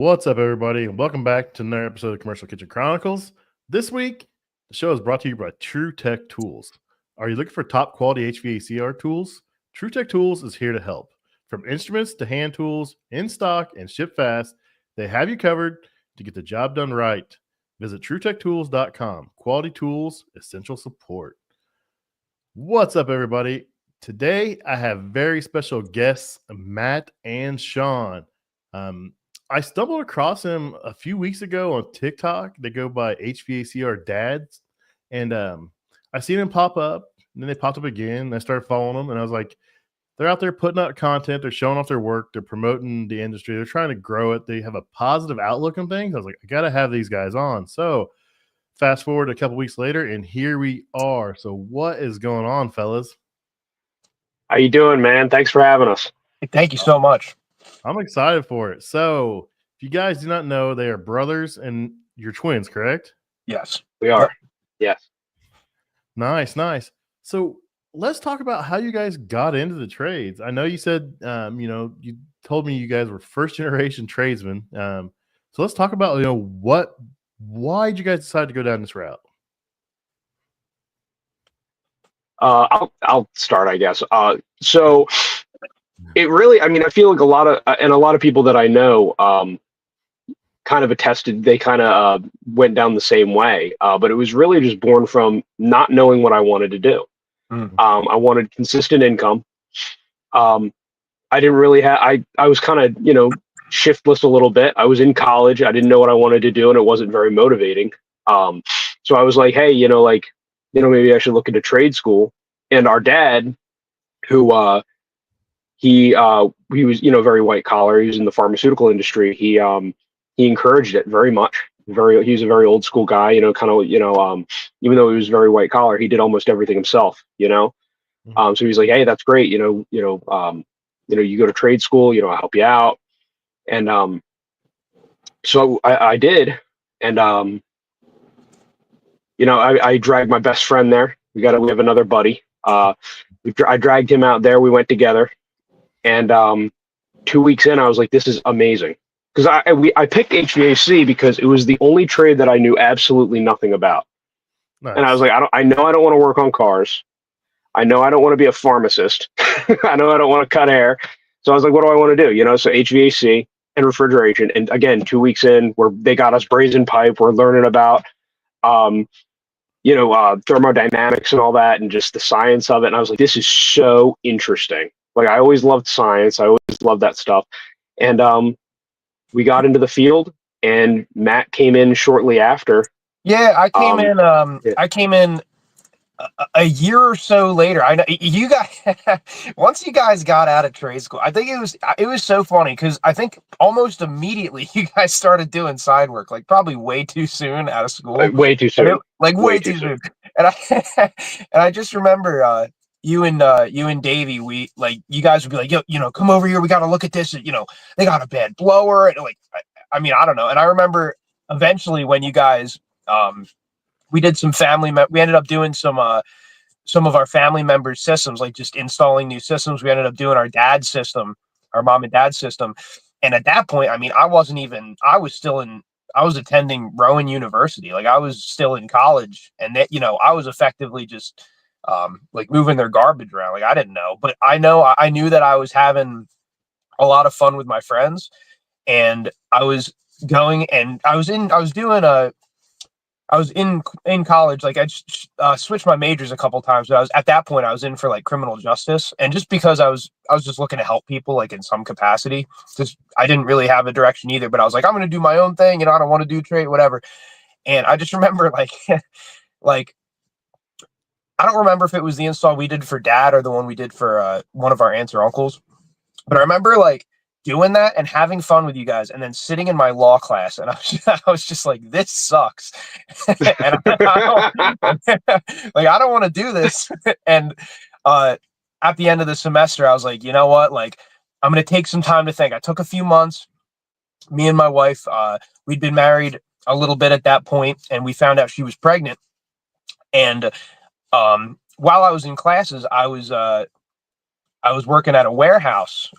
What's up, everybody? And welcome back to another episode of Commercial Kitchen Chronicles. This week, the show is brought to you by TruTech Tools. Are you looking for top quality HVACR tools? TruTech Tools is here to help. From instruments to hand tools, in stock and ship fast, they have you covered to get the job done right. Visit TruTechTools.com. Quality tools, essential support. What's up, everybody? Today, I have very special guests, Matt and Sean. I stumbled across him a few weeks ago on TikTok. They go by HVACR DADS. And I seen him pop up, and then they popped up again. And I started following them, and I was like, they're out there putting out content. They're showing off their work. They're promoting the industry. They're trying to grow it. They have a positive outlook on things. I was like, I got to have these guys on. So fast forward a couple weeks later, and here we are. So what is going on, fellas? How you doing, man? Thanks for having us. Thank you so much. I'm excited for it. So if you guys do not know, they are brothers and you're twins, correct? Yes. We are. Yes. Nice. So let's talk about how you guys got into the trades. I know you said, you told me you guys were first generation tradesmen. So let's talk about, why did you guys decide to go down this route? I'll start, I guess. So it really, I feel like a lot of people that I know, kind of attested, they kind of went down the same way. But it was really just born from not knowing what I wanted to do. Mm. I wanted consistent income. I didn't really have, I was kind of, shiftless a little bit. I was in college. I didn't know what I wanted to do, and it wasn't very motivating. So I was like, hey, maybe I should look into trade school. And our dad, who, he was, very white collar. He was in the pharmaceutical industry. He encouraged it very much. He's a very old school guy, even though he was very white collar, he did almost everything himself, Mm-hmm. So he's like, hey, that's great. You go to trade school, I'll help you out. And, so I did. And, I dragged my best friend there. We have another buddy. I dragged him out there. We went together. And 2 weeks in, I was like, this is amazing. Because I picked HVAC because it was the only trade that I knew absolutely nothing about. Nice. And I was like, I know I don't want to work on cars. I know I don't want to be a pharmacist. I know I don't want to cut hair. So I was like, what do I want to do? So HVAC and refrigeration. And again, 2 weeks in, they got us brazen pipe. We're learning about, thermodynamics and all that, and just the science of it. And I was like, this is so interesting. Like, I always loved science. I always loved that stuff. And we got into the field, and Matt came in shortly after. Yeah, I came in a year or so later. I know you guys. Once you guys got out of trade school, I think it was so funny because I think almost immediately you guys started doing side work, like probably way too soon out of school. Way too soon. Way too soon. And I just remember you and Davey, you guys would be like, yo, come over here, we got to look at this. They got a bad blower, and I don't know. And I remember eventually when you guys we did some we ended up doing some of our family members' systems, like just installing new systems. We ended up doing our dad's system, our mom and dad's system. And at that point, I was attending Rowan University. Like, I was still in college, and that, I was effectively just like moving their garbage around. Like, I didn't know, but I knew that I was having a lot of fun with my friends, and I was going, and I was in college. Like, I just switched my majors a couple times, but at that point I was in for like criminal justice. And just because I was just looking to help people, like, in some capacity, just, I didn't really have a direction either, but I was like, I'm going to do my own thing. I don't want to do trade, whatever. And I just remember like, I don't remember if it was the install we did for Dad or the one we did for one of our aunts or uncles, but I remember like doing that and having fun with you guys, and then sitting in my law class, and I was just like, this sucks. And I don't want to do this. And at the end of the semester, I was like, you know what? Like, I'm going to take some time to think. I took a few months. Me and my wife, we'd been married a little bit at that point, and we found out she was pregnant. And while I was in classes, I was I was working at a warehouse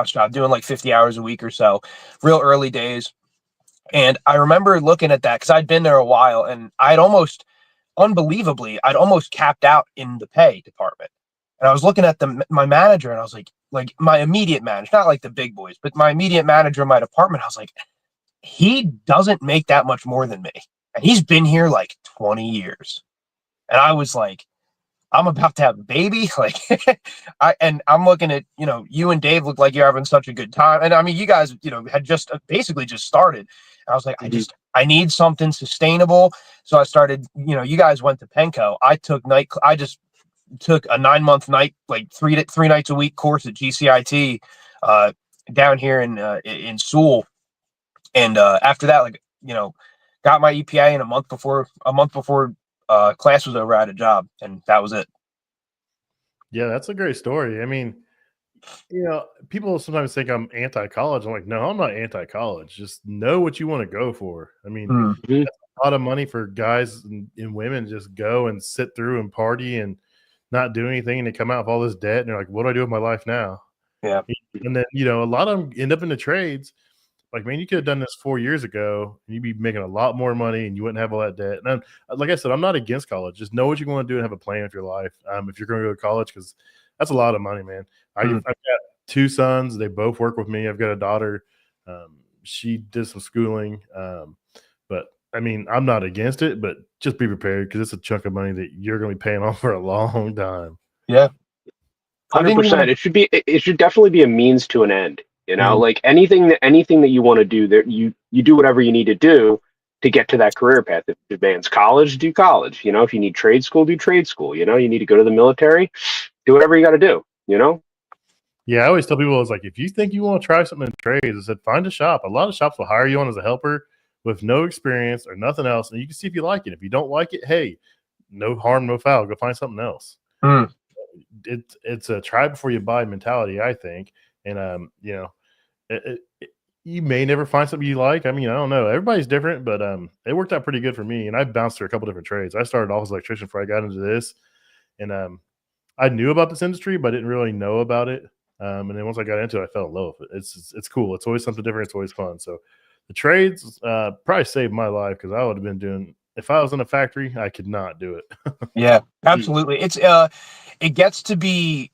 job, doing like 50 hours a week or so, real early days. And I remember looking at that because I'd been there a while, and unbelievably, I'd almost capped out in the pay department. And I was looking at my manager, and I was like my immediate manager, not like the big boys, but my immediate manager in my department. I was like, he doesn't make that much more than me, and he's been here like 20 years. And I was like, I'm about to have a baby. Like, I'm looking at, you and Dave look like you're having such a good time. And I mean, you guys, had just basically just started. And I was like, I need something sustainable. So I started, you guys went to Penco. I just took a 9-month night, like three nights a week course at GCIT, down here in Sewell. And, after that, got my EPA, and a month before class was over, I had a job, and that was it. Yeah, that's a great story. I mean, people sometimes think I'm anti-college. I'm like, no, I'm not anti-college. Just know what you want to go for. I mean, that's a lot of money for guys and women to just go and sit through and party and not do anything, and they come out with all this debt, and they're like, what do I do with my life now? Yeah. And then, a lot of them end up in the trades. Like, man, you could have done this 4 years ago, and you'd be making a lot more money, and you wouldn't have all that debt. And like I said, I'm not against college. Just know what you want to do and have a plan with your life. If you're going to go to college, because that's a lot of money, man. I've got 2 sons. They both work with me. I've got a daughter. She did some schooling. But, I mean, I'm not against it, but just be prepared, because it's a chunk of money that you're going to be paying off for a long time. Yeah. 100%. It should definitely be a means to an end. Like anything that you want to do, there you do whatever you need to do to get to that career path. If you advance college, do college. If you need trade school, do trade school. You need to go to the military, do whatever you got to do. Yeah, I always tell people, it's like, if you think you want to try something in trades, I said, find a shop. A lot of shops will hire you on as a helper with no experience or nothing else, and you can see if you like it. If you don't like it, hey, no harm, no foul. Go find something else. It's a try before you buy mentality, I think. And you may never find something you like. I mean, I don't know. Everybody's different, but it worked out pretty good for me. And I bounced through a couple different trades. I started off as an electrician before I got into this, and I knew about this industry, but I didn't really know about it. And then once I got into it, I fell in love with it. It's cool. It's always something different. It's always fun. So the trades probably saved my life, because I would have been doing, if I was in a factory, I could not do it. Yeah, absolutely. It's it gets to be.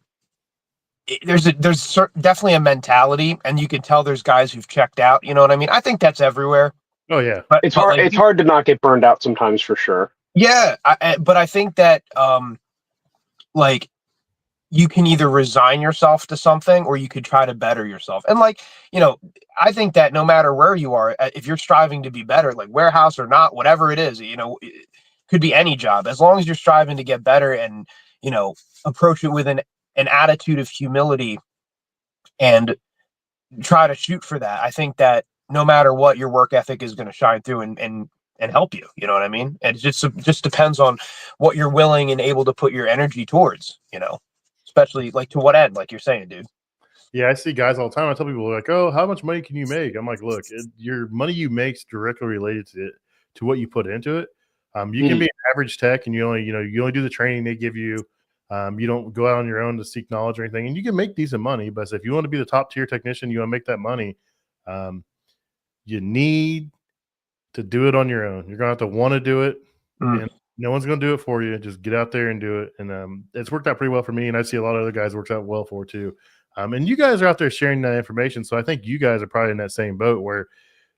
There's definitely a mentality, and you can tell there's guys who've checked out. You know what I mean? I think that's everywhere. Oh yeah, but it's hard. It's hard to not get burned out sometimes, for sure. Yeah, but I think that you can either resign yourself to something, or you could try to better yourself. And I think that no matter where you are, if you're striving to be better, like warehouse or not, whatever it is, it could be any job, as long as you're striving to get better and approach it with an attitude of humility and try to shoot for that. I think that no matter what, your work ethic is going to shine through and help you. You know what I mean? It just depends on what you're willing and able to put your energy towards, especially to what end, like you're saying, dude. Yeah, I see guys all the time. I tell people, like, oh, how much money can you make? I'm like, look, your money you make is directly related to what you put into it. You can be an average tech, and you only do the training they give you. You don't go out on your own to seek knowledge or anything, and you can make decent money. But if you want to be the top tier technician, you want to make that money, you need to do it on your own. You're going to have to want to do it, and no one's going to do it for you. Just get out there and do it. And it's worked out pretty well for me, and I see a lot of other guys it works out well for too. And you guys are out there sharing that information, so I think you guys are probably in that same boat where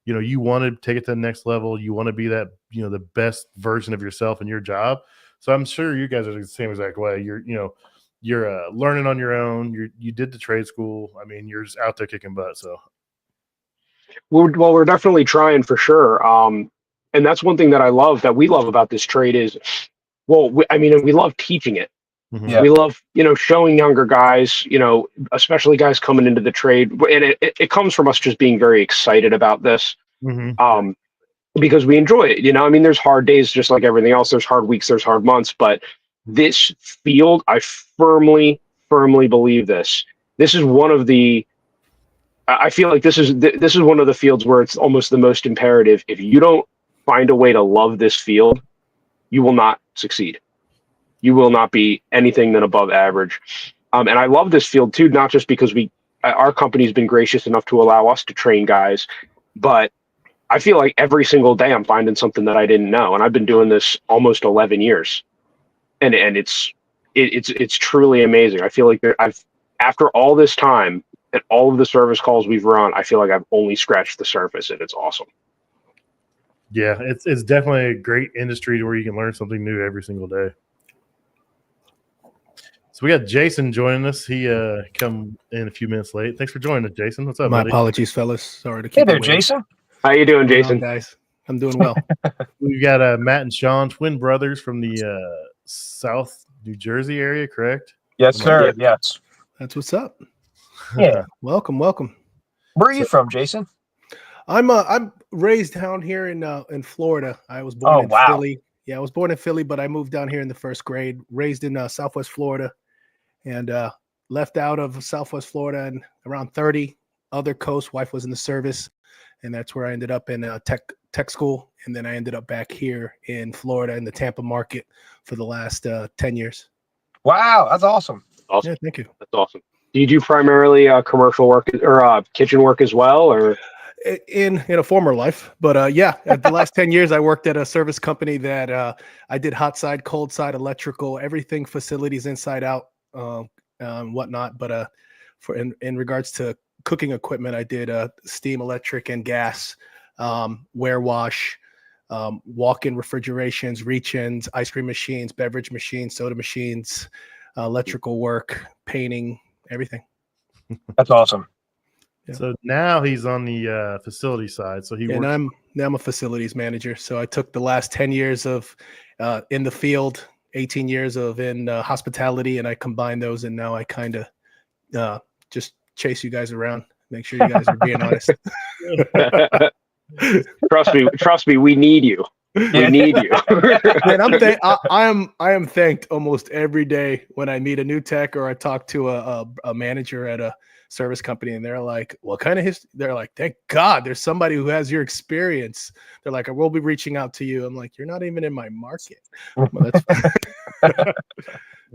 you want to take it to the next level. You want to be that the best version of yourself in your job. So I'm sure you guys are the same exact way. You're learning on your own. You did the trade school. I mean, you're just out there kicking butt. So, we're definitely trying, for sure. And that's one thing that we love about this trade is, we love teaching it. Yeah. We love, showing younger guys, especially guys coming into the trade. And it comes from us just being very excited about this. Because we enjoy it. There's hard days just like everything else. There's hard weeks, there's hard months, but this field, I firmly believe this. This is one of the, I feel like this is one of the fields where it's almost the most imperative. If you don't find a way to love this field, you will not succeed. You will not be anything than above average. And I love this field too, not just because our company's been gracious enough to allow us to train guys, but I feel like every single day I'm finding something that I didn't know, and I've been doing this almost 11 years, and it's truly amazing. I feel like after all this time and all of the service calls we've run, I feel like I've only scratched the surface, and it's awesome. Yeah, it's definitely a great industry where you can learn something new every single day. So we got Jason joining us. He come in a few minutes late. Thanks for joining us, Jason. What's up, My buddy? apologies, fellas. Sorry to keep Hey there, you waiting. Jason. How you doing, What's going on, Jason? guys? I'm doing well. We've got Matt and Sean, twin brothers from the South New Jersey area, correct? Yes, sir. Yes. That's what's up. Yeah. Welcome. Where are you from, Jason? I'm raised down here in Florida. I was born in Philly. Yeah, I was born in Philly, but I moved down here in the first grade. Raised in Southwest Florida, and left out of Southwest Florida and around 30 other coast. Wife was in the service, and that's where I ended up in tech school. And then I ended up back here in Florida in the Tampa market for the last 10 years. Wow, that's awesome. Awesome. Yeah, thank you. That's awesome. Do you do primarily commercial work or kitchen work as well, or? In a former life, but yeah, the last 10 years I worked at a service company that I did hot side, cold side, electrical, everything, facilities inside out, whatnot. But for in regards to cooking equipment, I did steam, electric, and gas, ware wash, walk-in refrigerations, reach-ins, ice cream machines, beverage machines, soda machines, electrical work, painting, everything. That's awesome. Yeah. So now he's on the facility side. So and I'm a facilities manager. So I took the last 10 years of in the field, 18 years of in hospitality, and I combined those. And now I kind of just chase you guys around, make sure you guys are being honest. Trust me, we need you. We need you. And I am thanked almost every day when I meet a new tech or I talk to a manager at a service company, and they're like, what kind of history? They're like, thank God there's somebody who has your experience. They're like, I will be reaching out to you. I'm like, you're not even in my market. Well,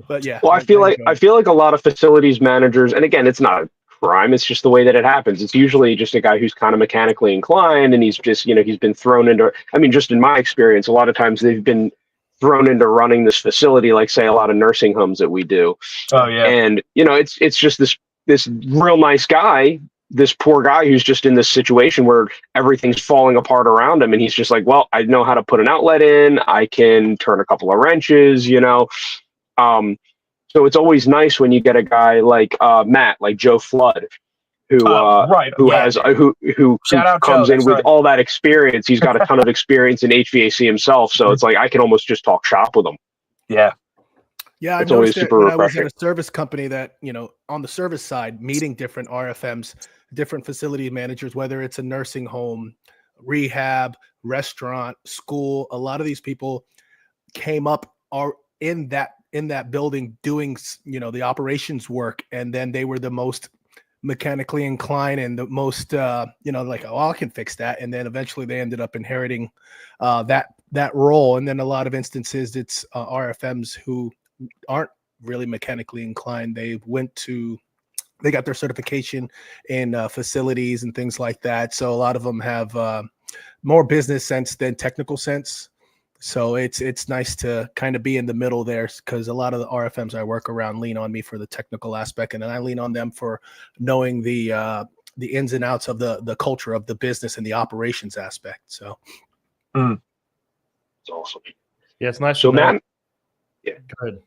but yeah. Well, I feel like a lot of facilities managers, and again, it's not a crime, it's just the way that it happens. It's usually just a guy who's kind of mechanically inclined, and he's just, he's been thrown into, just in my experience, a lot of times they've been thrown into running this facility, like say a lot of nursing homes that we do. Oh yeah. And it's just this real nice guy, this poor guy who's just in this situation where everything's falling apart around him. And he's just like, well, I know how to put an outlet in. I can turn a couple of wrenches, So it's always nice when you get a guy like Matt, like Joe Flood, who comes in with all that experience. He's got a ton of experience in HVAC himself. So it's like, I can almost just talk shop with him. Yeah. Yeah, it's always super refreshing. I was at a service company that, on the service side, meeting different RFMs, different facility managers, whether it's a nursing home, rehab, restaurant, school, a lot of these people came up are in that building doing, the operations work. And then they were the most mechanically inclined and the most, like, oh, I can fix that. And then eventually they ended up inheriting that role. And then a lot of instances, it's RFMs who aren't really mechanically inclined. They got their certification in facilities and things like that. So a lot of them have more business sense than technical sense. So it's nice to kind of be in the middle there, because a lot of the RFMs I work around lean on me for the technical aspect, and then I lean on them for knowing the ins and outs of the culture of the business and the operations aspect. So it's awesome. Yeah, it's nice. So Matt, yeah, go ahead.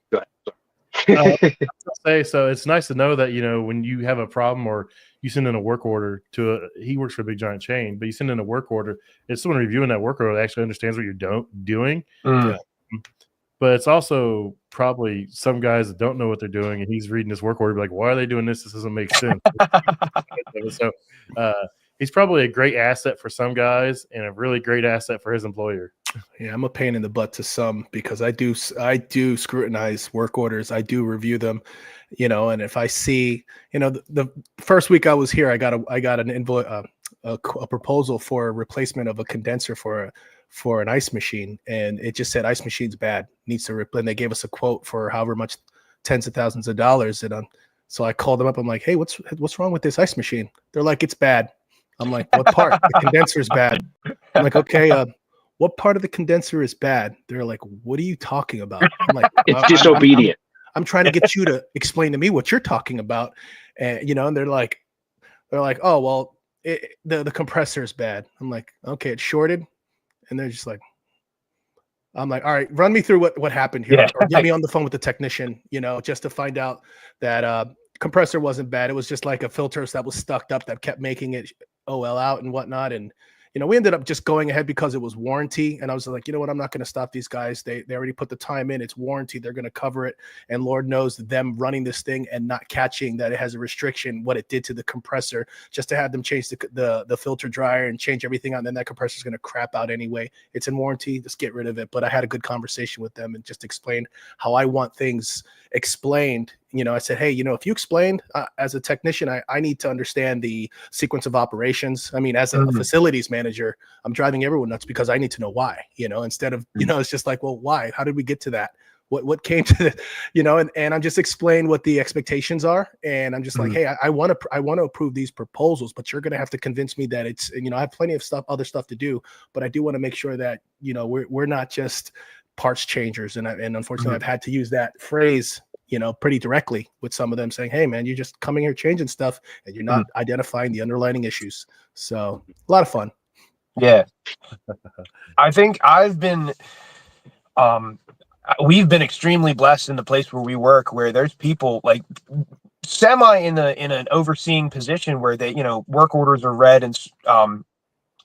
So it's nice to know that when you have a problem or you send in a work order he works for a big giant chain, but you send in a work order, it's someone reviewing that work order that actually understands what you're doing. Yeah. But it's also probably some guys that don't know what they're doing, and he's reading this work order, be like, why are they doing this? This doesn't make sense. So he's probably a great asset for some guys and a really great asset for his employer. Yeah, I'm a pain in the butt to some, because I do scrutinize work orders. I do review them, and if I see, the first week I was here, I got an invoice, a proposal for a replacement of a condenser for an ice machine, and it just said ice machine's bad, needs to replace. And they gave us a quote for however much, tens of thousands of dollars, and so I called them up. I'm like, hey, what's wrong with this ice machine? They're like, it's bad. I'm like, what part? The condenser's bad. I'm like, okay, what part of the condenser is bad? They're like, what are you talking about? I'm like, It's disobedient. I'm trying to get you to explain to me what you're talking about. And, and they're like, oh, well, the compressor is bad. I'm like, okay, it's shorted. And they're just like, I'm like, all right, run me through what happened here, or get me on the phone with the technician, just to find out that compressor wasn't bad. It was just like a filter that was stuck up that kept making it OL out and whatnot. And we ended up just going ahead because it was warranty. And I was like, you know what? I'm not going to stop these guys. They already put the time in. It's warranty. They're going to cover it. And Lord knows them running this thing and not catching that it has a restriction, what it did to the compressor, just to have them change the filter dryer and change everything out. And then that compressor is going to crap out anyway. It's in warranty. Just get rid of it. But I had a good conversation with them and just explained how I want things explained. I said, hey, if you explained as a technician, I need to understand the sequence of operations. I mean, as a facilities manager, I'm driving everyone nuts because I need to know why, instead of, it's just like, well, why? How did we get to that? What came to the, and I'm just explaining what the expectations are. And I'm just like, hey, I want to approve these proposals, but you're going to have to convince me that it's, I have plenty of other stuff to do, but I do want to make sure that, we're not just parts changers. And unfortunately, I've had to use that phrase, pretty directly with some of them, saying, hey man, you're just coming here changing stuff and you're not identifying the underlying issues. So a lot of fun. Yeah. I think we've been extremely blessed in the place where we work, where there's people like semi in an overseeing position where they, work orders are read and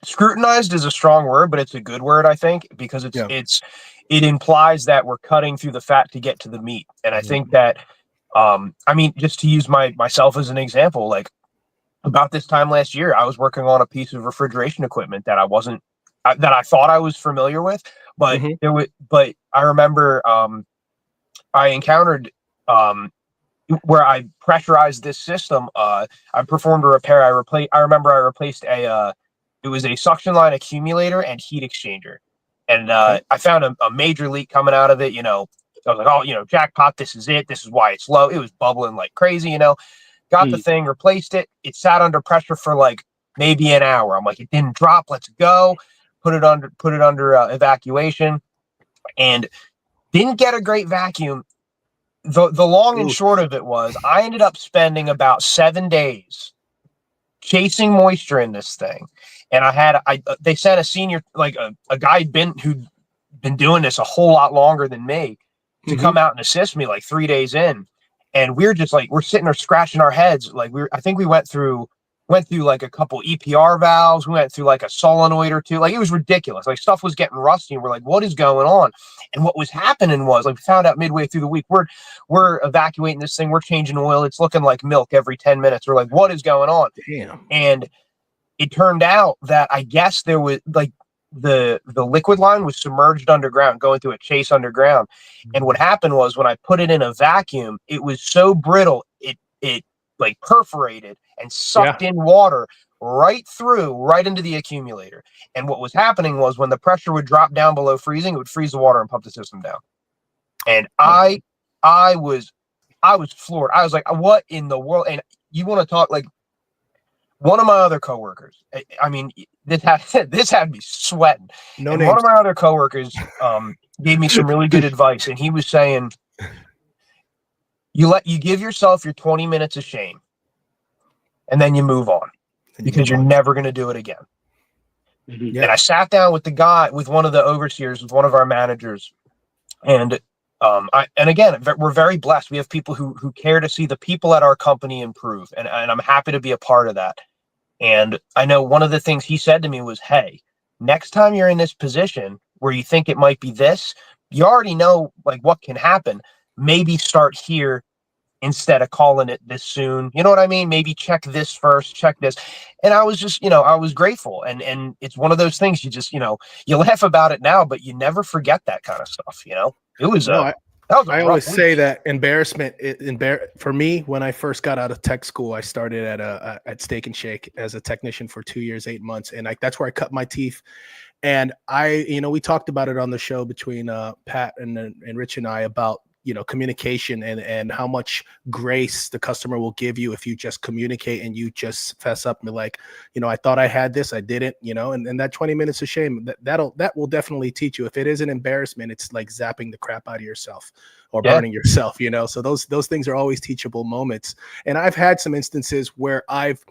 scrutinized is a strong word, but it's a good word, I think, because it implies that we're cutting through the fat to get to the meat. And I think that, just to use myself as an example, like about this time last year, I was working on a piece of refrigeration equipment that that I thought I was familiar with, but but I remember, I encountered, where I pressurized this system. I performed a repair. I remember I replaced it was a suction line accumulator and heat exchanger. And I found a major leak coming out of it. I was like, oh, jackpot, this is it. This is why it's low. It was bubbling like crazy, Got the thing, replaced it. It sat under pressure for like maybe an hour. I'm like, it didn't drop. Let's go. Put it under evacuation, and didn't get a great vacuum. The long and short of it was I ended up spending about 7 days chasing moisture in this thing. And they sent a senior, like a guy who'd been doing this a whole lot longer than me to come out and assist me like 3 days in. And we're just like, we're sitting there scratching our heads. Like I think we went through like a couple EPR valves. We went through like a solenoid or two. Like it was ridiculous. Like stuff was getting rusty. And we're like, what is going on? And what was happening was, like, we found out midway through the week, we're evacuating this thing. We're changing oil. It's looking like milk every 10 minutes. We're like, what is going on? Damn. And it turned out that I guess there was like the liquid line was submerged underground, going through a chase underground. And what happened was when I put it in a vacuum, it was so brittle, it like perforated and sucked in water right into the accumulator. And what was happening was when the pressure would drop down below freezing, it would freeze the water and pump the system down. And I was floored. I was like, what in the world? And you want to talk, like, one of my other coworkers, I mean, this had me sweating. One of my other coworkers gave me some really good advice, and he was saying, you give yourself your 20 minutes of shame, and then you move on, because you're never going to do it again. Yeah. And I sat down with one of the overseers, with one of our managers, and again, we're very blessed. We have people who care to see the people at our company improve, and I'm happy to be a part of that. And I know one of the things he said to me was, hey, next time you're in this position where you think it might be this, you already know like what can happen. Maybe start here instead of calling it this soon. You know what I mean? Maybe check this first, check this. And I was just, I was grateful. And it's one of those things you just, you laugh about it now, but you never forget that kind of stuff. It was I always say that embarrassment for me, when I first got out of tech school, I started at Steak and Shake as a technician for 2 years, 8 months. And that's where I cut my teeth. And we talked about it on the show between Pat and Rich and I about, communication and how much grace the customer will give you if you just communicate and you just fess up and be like, I thought I had this, I didn't, and that 20 minutes of shame, that will definitely teach you. If it is an embarrassment, it's like zapping the crap out of yourself or burning yourself, so those things are always teachable moments. And I've had some instances where I've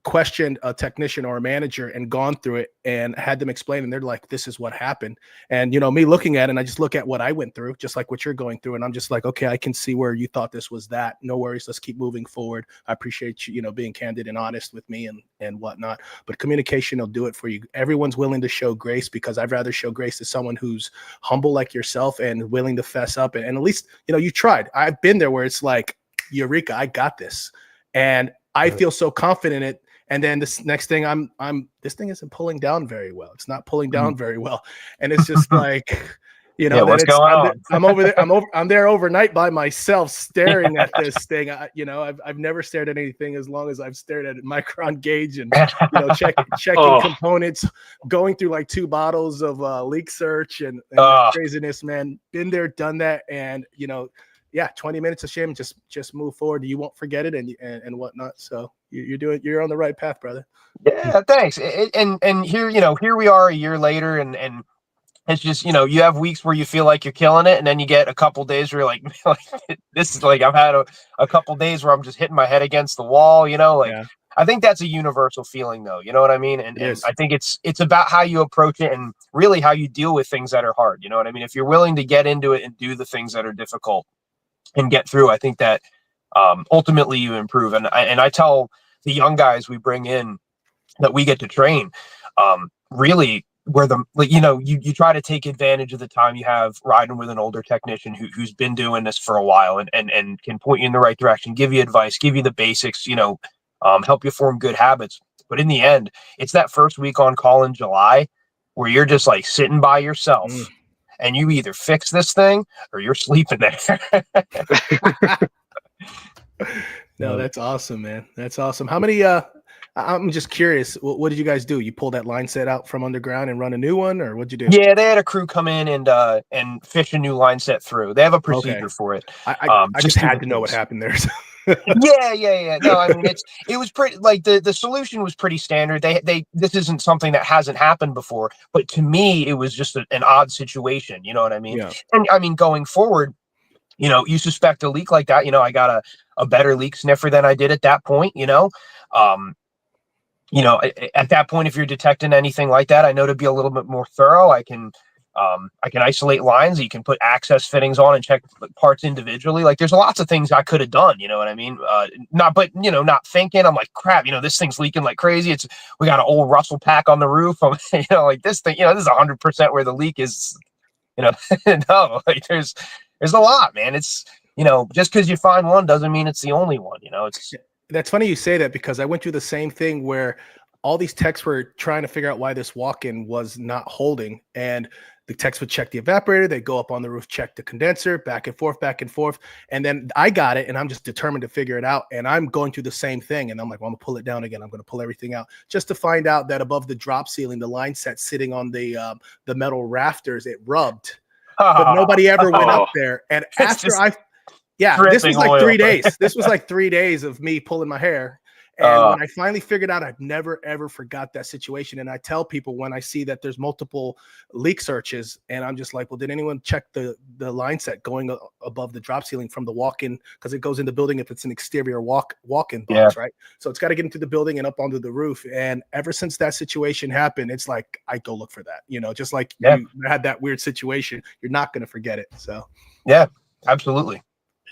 questioned a technician or a manager and gone through it and had them explain, and they're like, this is what happened. And me looking at it, and I just look at what I went through, just like what you're going through, and I'm just like, okay, I can see where you thought this was that. No worries, let's keep moving forward. I appreciate you being candid and honest with me and whatnot. But communication will do it for you. Everyone's willing to show grace, because I'd rather show grace to someone who's humble like yourself and willing to fess up, and at least you tried. I've been there where it's like, eureka, I got this, and I feel so confident in it. And then this next thing, this thing isn't pulling down very well. It's not pulling down very well. And it's just like, what's going on? I'm there overnight by myself staring at this thing. I've never stared at anything as long as I've stared at Micron gauge and, checking components, going through like 2 bottles of leak search and craziness, man. Been there, done that. And, 20 minutes of shame, just move forward. You won't forget it and whatnot. So you're on the right path, brother. Yeah, thanks. And here we are a year later, and it's just, you have weeks where you feel like you're killing it, and then you get a couple days where you're like this is like, I've had a couple days where I'm just hitting my head against the wall, I think that's a universal feeling, though. You know what I mean? And I think it's about how you approach it and really how you deal with things that are hard. You know what I mean? If you're willing to get into it and do the things that are difficult and get through, I think that ultimately you improve. And I tell the young guys we bring in that we get to train, really, where you try to take advantage of the time you have riding with an older technician who's been doing this for a while and can point you in the right direction, give you advice, give you the basics, help you form good habits. But in the end, it's that first week on call in July where you're just like sitting by yourself. And you either fix this thing or you're sleeping there. No, that's awesome, man. That's awesome. How many, I'm just curious, what did you guys do? You pull that line set out from underground and run a new one, or what'd you do? Yeah, they had a crew come in and fish a new line set through. They have a procedure for it. I just had to know what happened there. Yeah. No, I mean, it was pretty, like the solution was pretty standard. This isn't something that hasn't happened before, but to me, it was just an odd situation. You know what I mean? Yeah. And I mean, going forward, you suspect a leak like that, I got a better leak sniffer than I did at that point, at that point, if you're detecting anything like that, I know to be a little bit more thorough. I can isolate lines. You can put access fittings on and check parts individually. Like, there's lots of things I could have done. You know what I mean? Not thinking. I'm like, crap. This thing's leaking like crazy. We got an old Russell pack on the roof. Like this thing. This is 100% where the leak is. No, like there's a lot, man. It's just because you find one doesn't mean it's the only one. That's funny you say that, because I went through the same thing where all these techs were trying to figure out why this walk-in was not holding, and the techs would check the evaporator, they go up on the roof, check the condenser, back and forth, and then I got it, and I'm just determined to figure it out, and I'm going through the same thing, and I'm like, well, I'm gonna pull it down again, I'm gonna pull everything out, just to find out that above the drop ceiling, the line set sitting on the metal rafters, it rubbed, but nobody ever went up there, and after this was like 3 days. This was like 3 days of me pulling my hair. And when I finally figured out, I've never, ever forgot that situation. And I tell people when I see that there's multiple leak searches, and I'm just like, well, did anyone check the line set going above the drop ceiling from the walk-in? Because it goes in the building if it's an exterior walk-in box, right? So it's got to get into the building and up onto the roof. And ever since that situation happened, it's like, I go look for that, just like you had that weird situation, you're not going to forget it. So yeah, absolutely.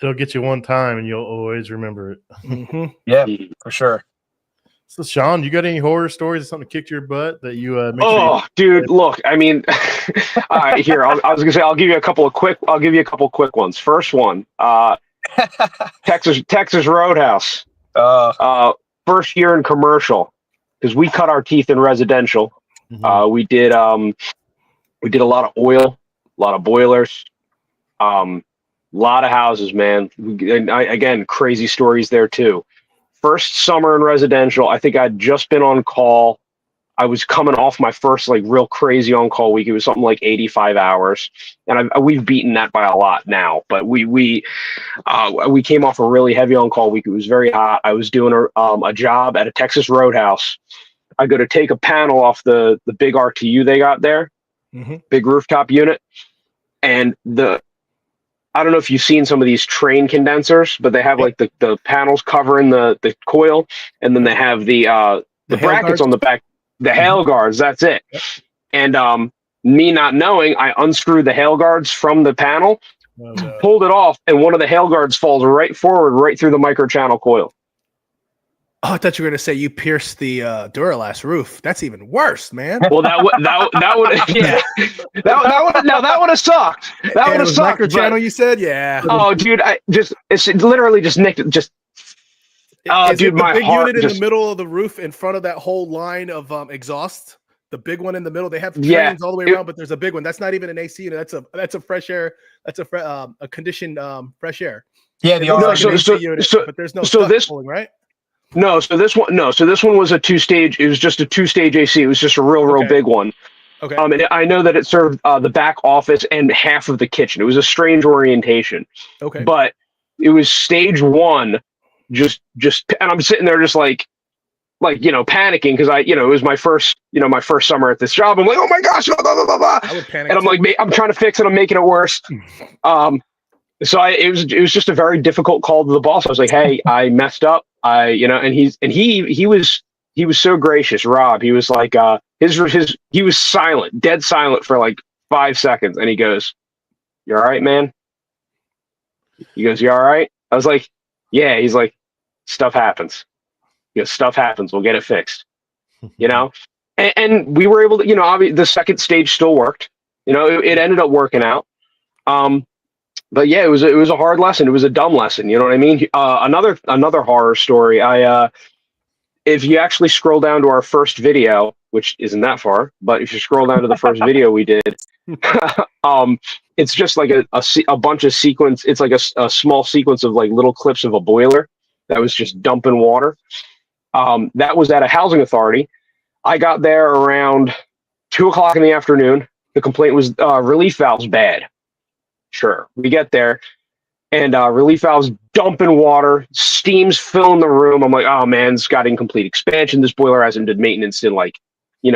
It'll get you one time and you'll always remember it. Mm-hmm. Yeah, for sure. So, Sean, you got any horror stories or something that kicked your butt that you dude, look, I mean, here, I was gonna say, I'll give you a couple of quick ones. First one, Texas Roadhouse. First year in commercial, because we cut our teeth in residential. Mm-hmm. We did a lot of oil, a lot of boilers, lot of houses, man. Again, crazy stories there too. First summer in residential, I think I'd just been on call. I was coming off my first like real crazy on call week. It was something like 85 hours, and we've beaten that by a lot now. But we came off a really heavy on call week. It was very hot. I was doing a job at a Texas Roadhouse. I go to take a panel off the big RTU they got there, big rooftop unit, and I don't know if you've seen some of these train condensers, but they have like the panels covering the coil, and then they have the brackets on the back. The hail guards, that's it. Yep. And me not knowing, I unscrewed the hail guards from the panel, pulled it off, and one of the hail guards falls right forward, right through the microchannel coil. Oh, I thought you were going to say you pierced the Duralast roof. That's even worse, man. Well, that would yeah. that would have sucked. That would have sucked. Microchannel, you said, yeah. Oh, dude, it's literally just nicked it. Just. Oh, dude, my big heart unit in the middle of the roof in front of that whole line of exhaust. The big one in the middle. They have trains all the way around, but there's a big one. That's not even an AC unit. That's a fresh air. That's a conditioned fresh air. Yeah, but there's no pulling, right? No, so this one was a two-stage. It was just a two-stage AC. It was just a real big one. Okay. And I know that it served the back office and half of the kitchen. It was a strange orientation. Okay. But it was stage one. Just, and I'm sitting there just like panicking because it was my first summer at this job. I'm like, oh my gosh, blah, blah, blah, blah. I would panic. And I'm like, I'm trying to fix it. I'm making it worse. So it was just a very difficult call to the boss. I was like, hey, I messed up. And he was so gracious, Rob. He was like, he was silent, dead silent for like 5 seconds. And he goes, you all right, man? He goes, you all right? I was like, yeah. He's like, stuff happens. Stuff happens. We'll get it fixed. And we were able to, obviously the second stage still worked. It ended up working out. But yeah, it was a hard lesson. It was a dumb lesson. You know what I mean? Another horror story. If you actually scroll down to our first video, which isn't that far, but if you scroll down to the first video we did, it's just like a bunch of sequence. It's like a small sequence of like little clips of a boiler that was just dumping water. That was at a housing authority. I got there around 2:00 in the afternoon. The complaint was relief valves bad. Sure, we get there, and relief valves dumping water, steam's filling the room. I'm like, oh man, it's got incomplete expansion. This boiler hasn't been maintenance in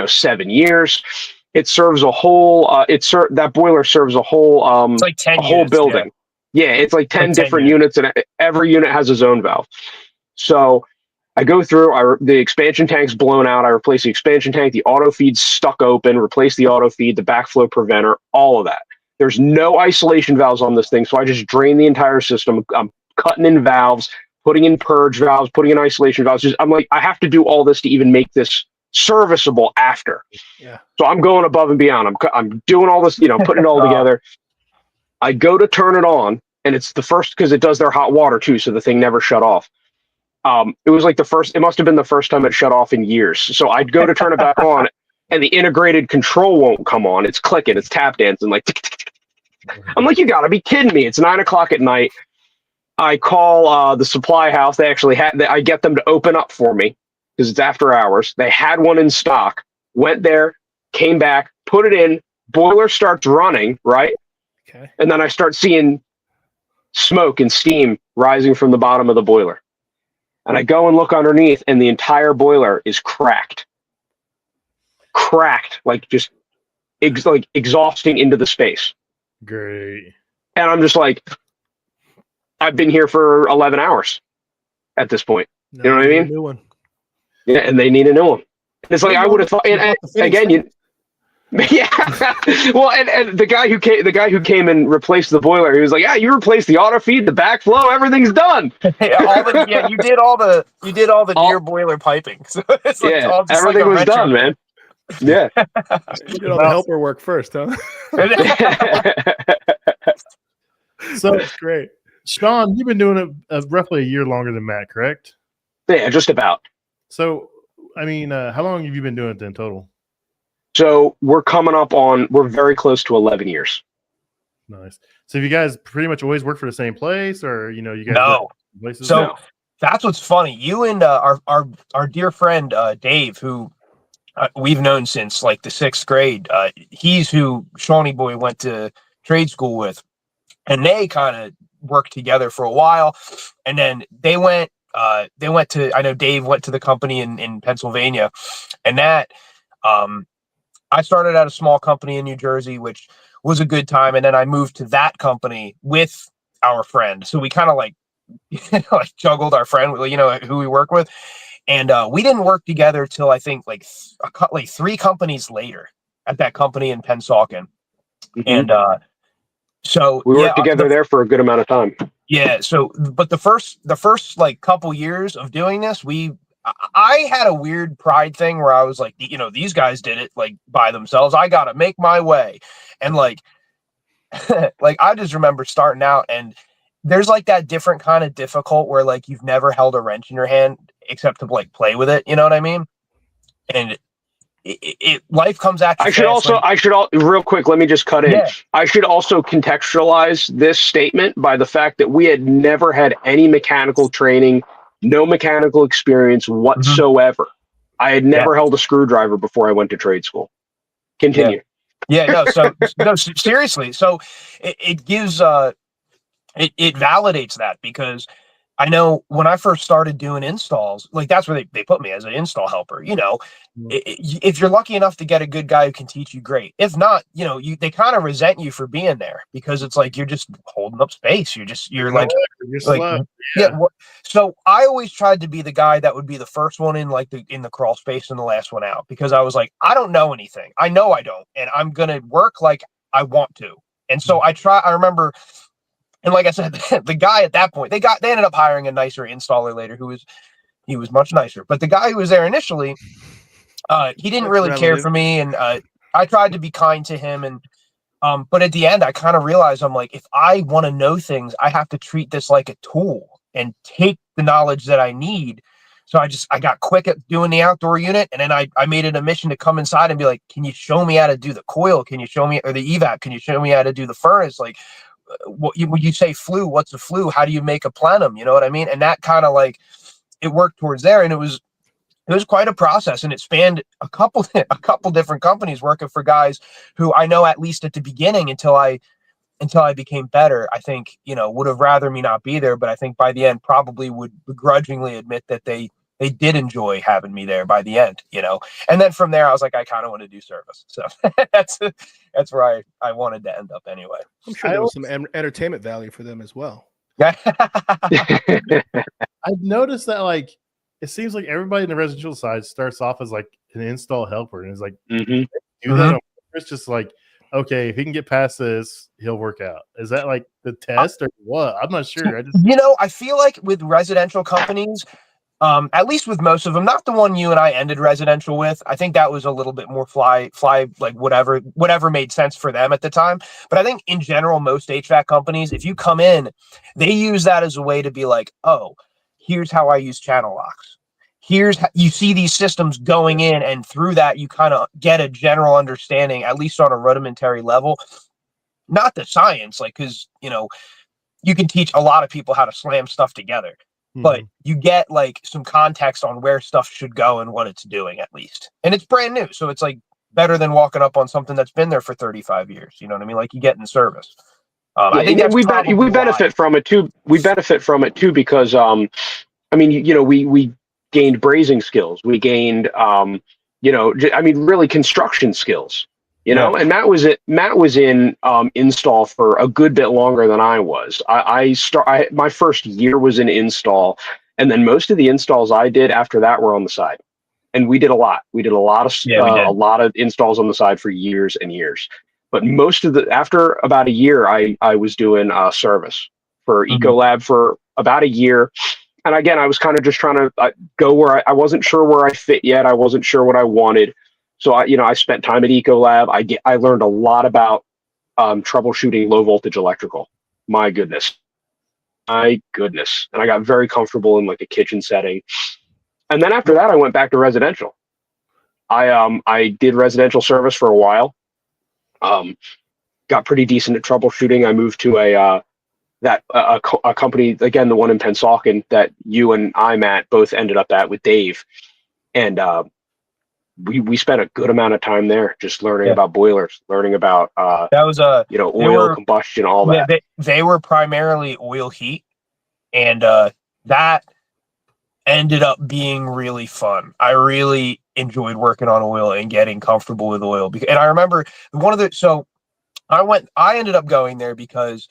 7 years. It serves a whole. That boiler serves a whole. It's like 10 whole building. Yeah, it's like 10 different units, and every unit has its own valve. So I go through. The expansion tank's blown out. I replace the expansion tank. The auto feed's stuck open. Replace the auto feed, the backflow preventer, all of that. There's no isolation valves on this thing, so I just drain the entire system. I'm cutting in valves, putting in purge valves, putting in isolation valves. I'm like, I have to do all this to even make this serviceable after. Yeah. So I'm going above and beyond. I'm doing all this, putting it all together. I go to turn it on, and it's the first because it does their hot water too, so the thing never shut off. It was like it must have been the first time it shut off in years. So I'd go to turn it back on, and the integrated control won't come on. It's clicking, it's tap dancing, like tick, tick, tick. I'm like, you gotta be kidding me. It's 9:00 at night. I call the supply house. They actually I get them to open up for me because it's after hours. They had one in stock, went there, came back, put it in, boiler starts running, right? Okay. And then I start seeing smoke and steam rising from the bottom of the boiler. And I go and look underneath, and the entire boiler is cracked. Like just like exhausting into the space. Great. And I'm just like, I've been here for 11 hours at this point. You know what I mean? New one. Yeah, and they need a new one. It's like I would have thought. And again, yeah. Well, and the guy who came and replaced the boiler, he was like, "Yeah, you replaced the auto feed, the backflow, everything's done." You did all the near boiler piping. So it's like everything was done, man. Yeah. You did all the helper work first, huh? So that's great. Sean, you've been doing it roughly a year longer than Matt, correct? Yeah, just about. So, I mean, how long have you been doing it in total? So we're very close to 11 years. Nice. So have you guys pretty much always worked for the same place, or you guys no places? So that's what's funny. You and our dear friend Dave, who we've known since like the 6th grade. He's who Shawnee Boy went to trade school with, and they kind of worked together for a while, and then they went to, I know Dave went to the company in Pennsylvania, and that I started at a small company in New Jersey, which was a good time, and then I moved to that company with our friend. So we kind of like, like juggled our friend, who we work with, and we didn't work together till I think like 3 companies later at that company in Pennsauken. And so we worked together there for a good amount of time. Yeah. So, but the first like couple years of doing this, I had a weird pride thing where I was like, these guys did it like by themselves. I got to make my way. And like, like I just remember starting out, and there's like that different kind of difficult where like you've never held a wrench in your hand except to like play with it. You know what I mean? And life comes at you. Real quick, let me just cut in. Yeah. I should also contextualize this statement by the fact that we had never had any mechanical training, no mechanical experience whatsoever. I had never held a screwdriver before I went to trade school. Continue. Yeah, no, no, seriously. So it gives, it validates that, because I know when I first started doing installs, like that's where they put me as an install helper. If you're lucky enough to get a good guy who can teach you, great. If not, they kind of resent you for being there, because it's like you're just holding up space. You're like slow. So I always tried to be the guy that would be the first one in in the crawl space and the last one out, because I was like, I don't know anything. I know I don't, and I'm gonna work like I want to. And so I remember. And like I said, the guy at that point, they ended up hiring a nicer installer later he was much nicer. But the guy who was there initially, he didn't really care for me. And I tried to be kind to him. And but at the end, I kind of realized, I'm like, if I want to know things, I have to treat this like a tool and take the knowledge that I need. So I got quick at doing the outdoor unit. And then I made it a mission to come inside and be like, can you show me how to do the coil? Can you show me, or the evac? Can you show me how to do the furnace? Like, when you say flue, what's a flue? How do you make a plenum? You know what I mean? And that kind of like, it worked towards there, and it was quite a process, and it spanned a couple different companies, working for guys who I know, at least at the beginning, until I became better, I think, would have rather me not be there, but I think by the end probably would begrudgingly admit that they did enjoy having me there by the end, and then from there I was like, I kind of want to do service. So that's where I wanted to end up anyway. I'm sure there was some entertainment value for them as well. I've noticed that, like, it seems like everybody in the residential side starts off as like an install helper, and it's like, do that. It's just like, okay, if he can get past this, he'll work out. Is that like the test or what? I'm not sure. I feel like with residential companies, at least with most of them, not the one you and I ended residential with. I think that was a little bit more fly, like whatever made sense for them at the time. But I think in general, most HVAC companies, if you come in, they use that as a way to be like, oh, here's how I use channel locks. Here's how you see these systems going in, and through that, you kind of get a general understanding, at least on a rudimentary level, not the science, like, because, you can teach a lot of people how to slam stuff together. But you get like some context on where stuff should go and what it's doing, at least. And it's brand new. So it's like better than walking up on something that's been there for 35 years. You know what I mean? Like you get in service. I think we benefit from it too. We benefit from it too, because, we gained brazing skills. We gained, really construction skills. And Matt was in install for a good bit longer than I was. My first year was in install, and then most of the installs I did after that were on the side, and we did a lot. We did a lot of installs on the side for years and years. But after about a year, I was doing service for Ecolab for about a year. And again, I was kind of just trying to go where I wasn't sure where I fit yet. I wasn't sure what I wanted. So I spent time at Ecolab. I learned a lot about troubleshooting low voltage electrical. My goodness. And I got very comfortable in like a kitchen setting. And then after that, I went back to residential. I did residential service for a while. Got pretty decent at troubleshooting. I moved to a company, again, the one in Pennsauken that you and I, Matt, both ended up at with Dave. And we spent a good amount of time there just learning about boilers, learning about that was oil combustion, all that. They were primarily oil heat, and that ended up being really fun. I really enjoyed working on oil and getting comfortable with oil. And I remember I ended up going there because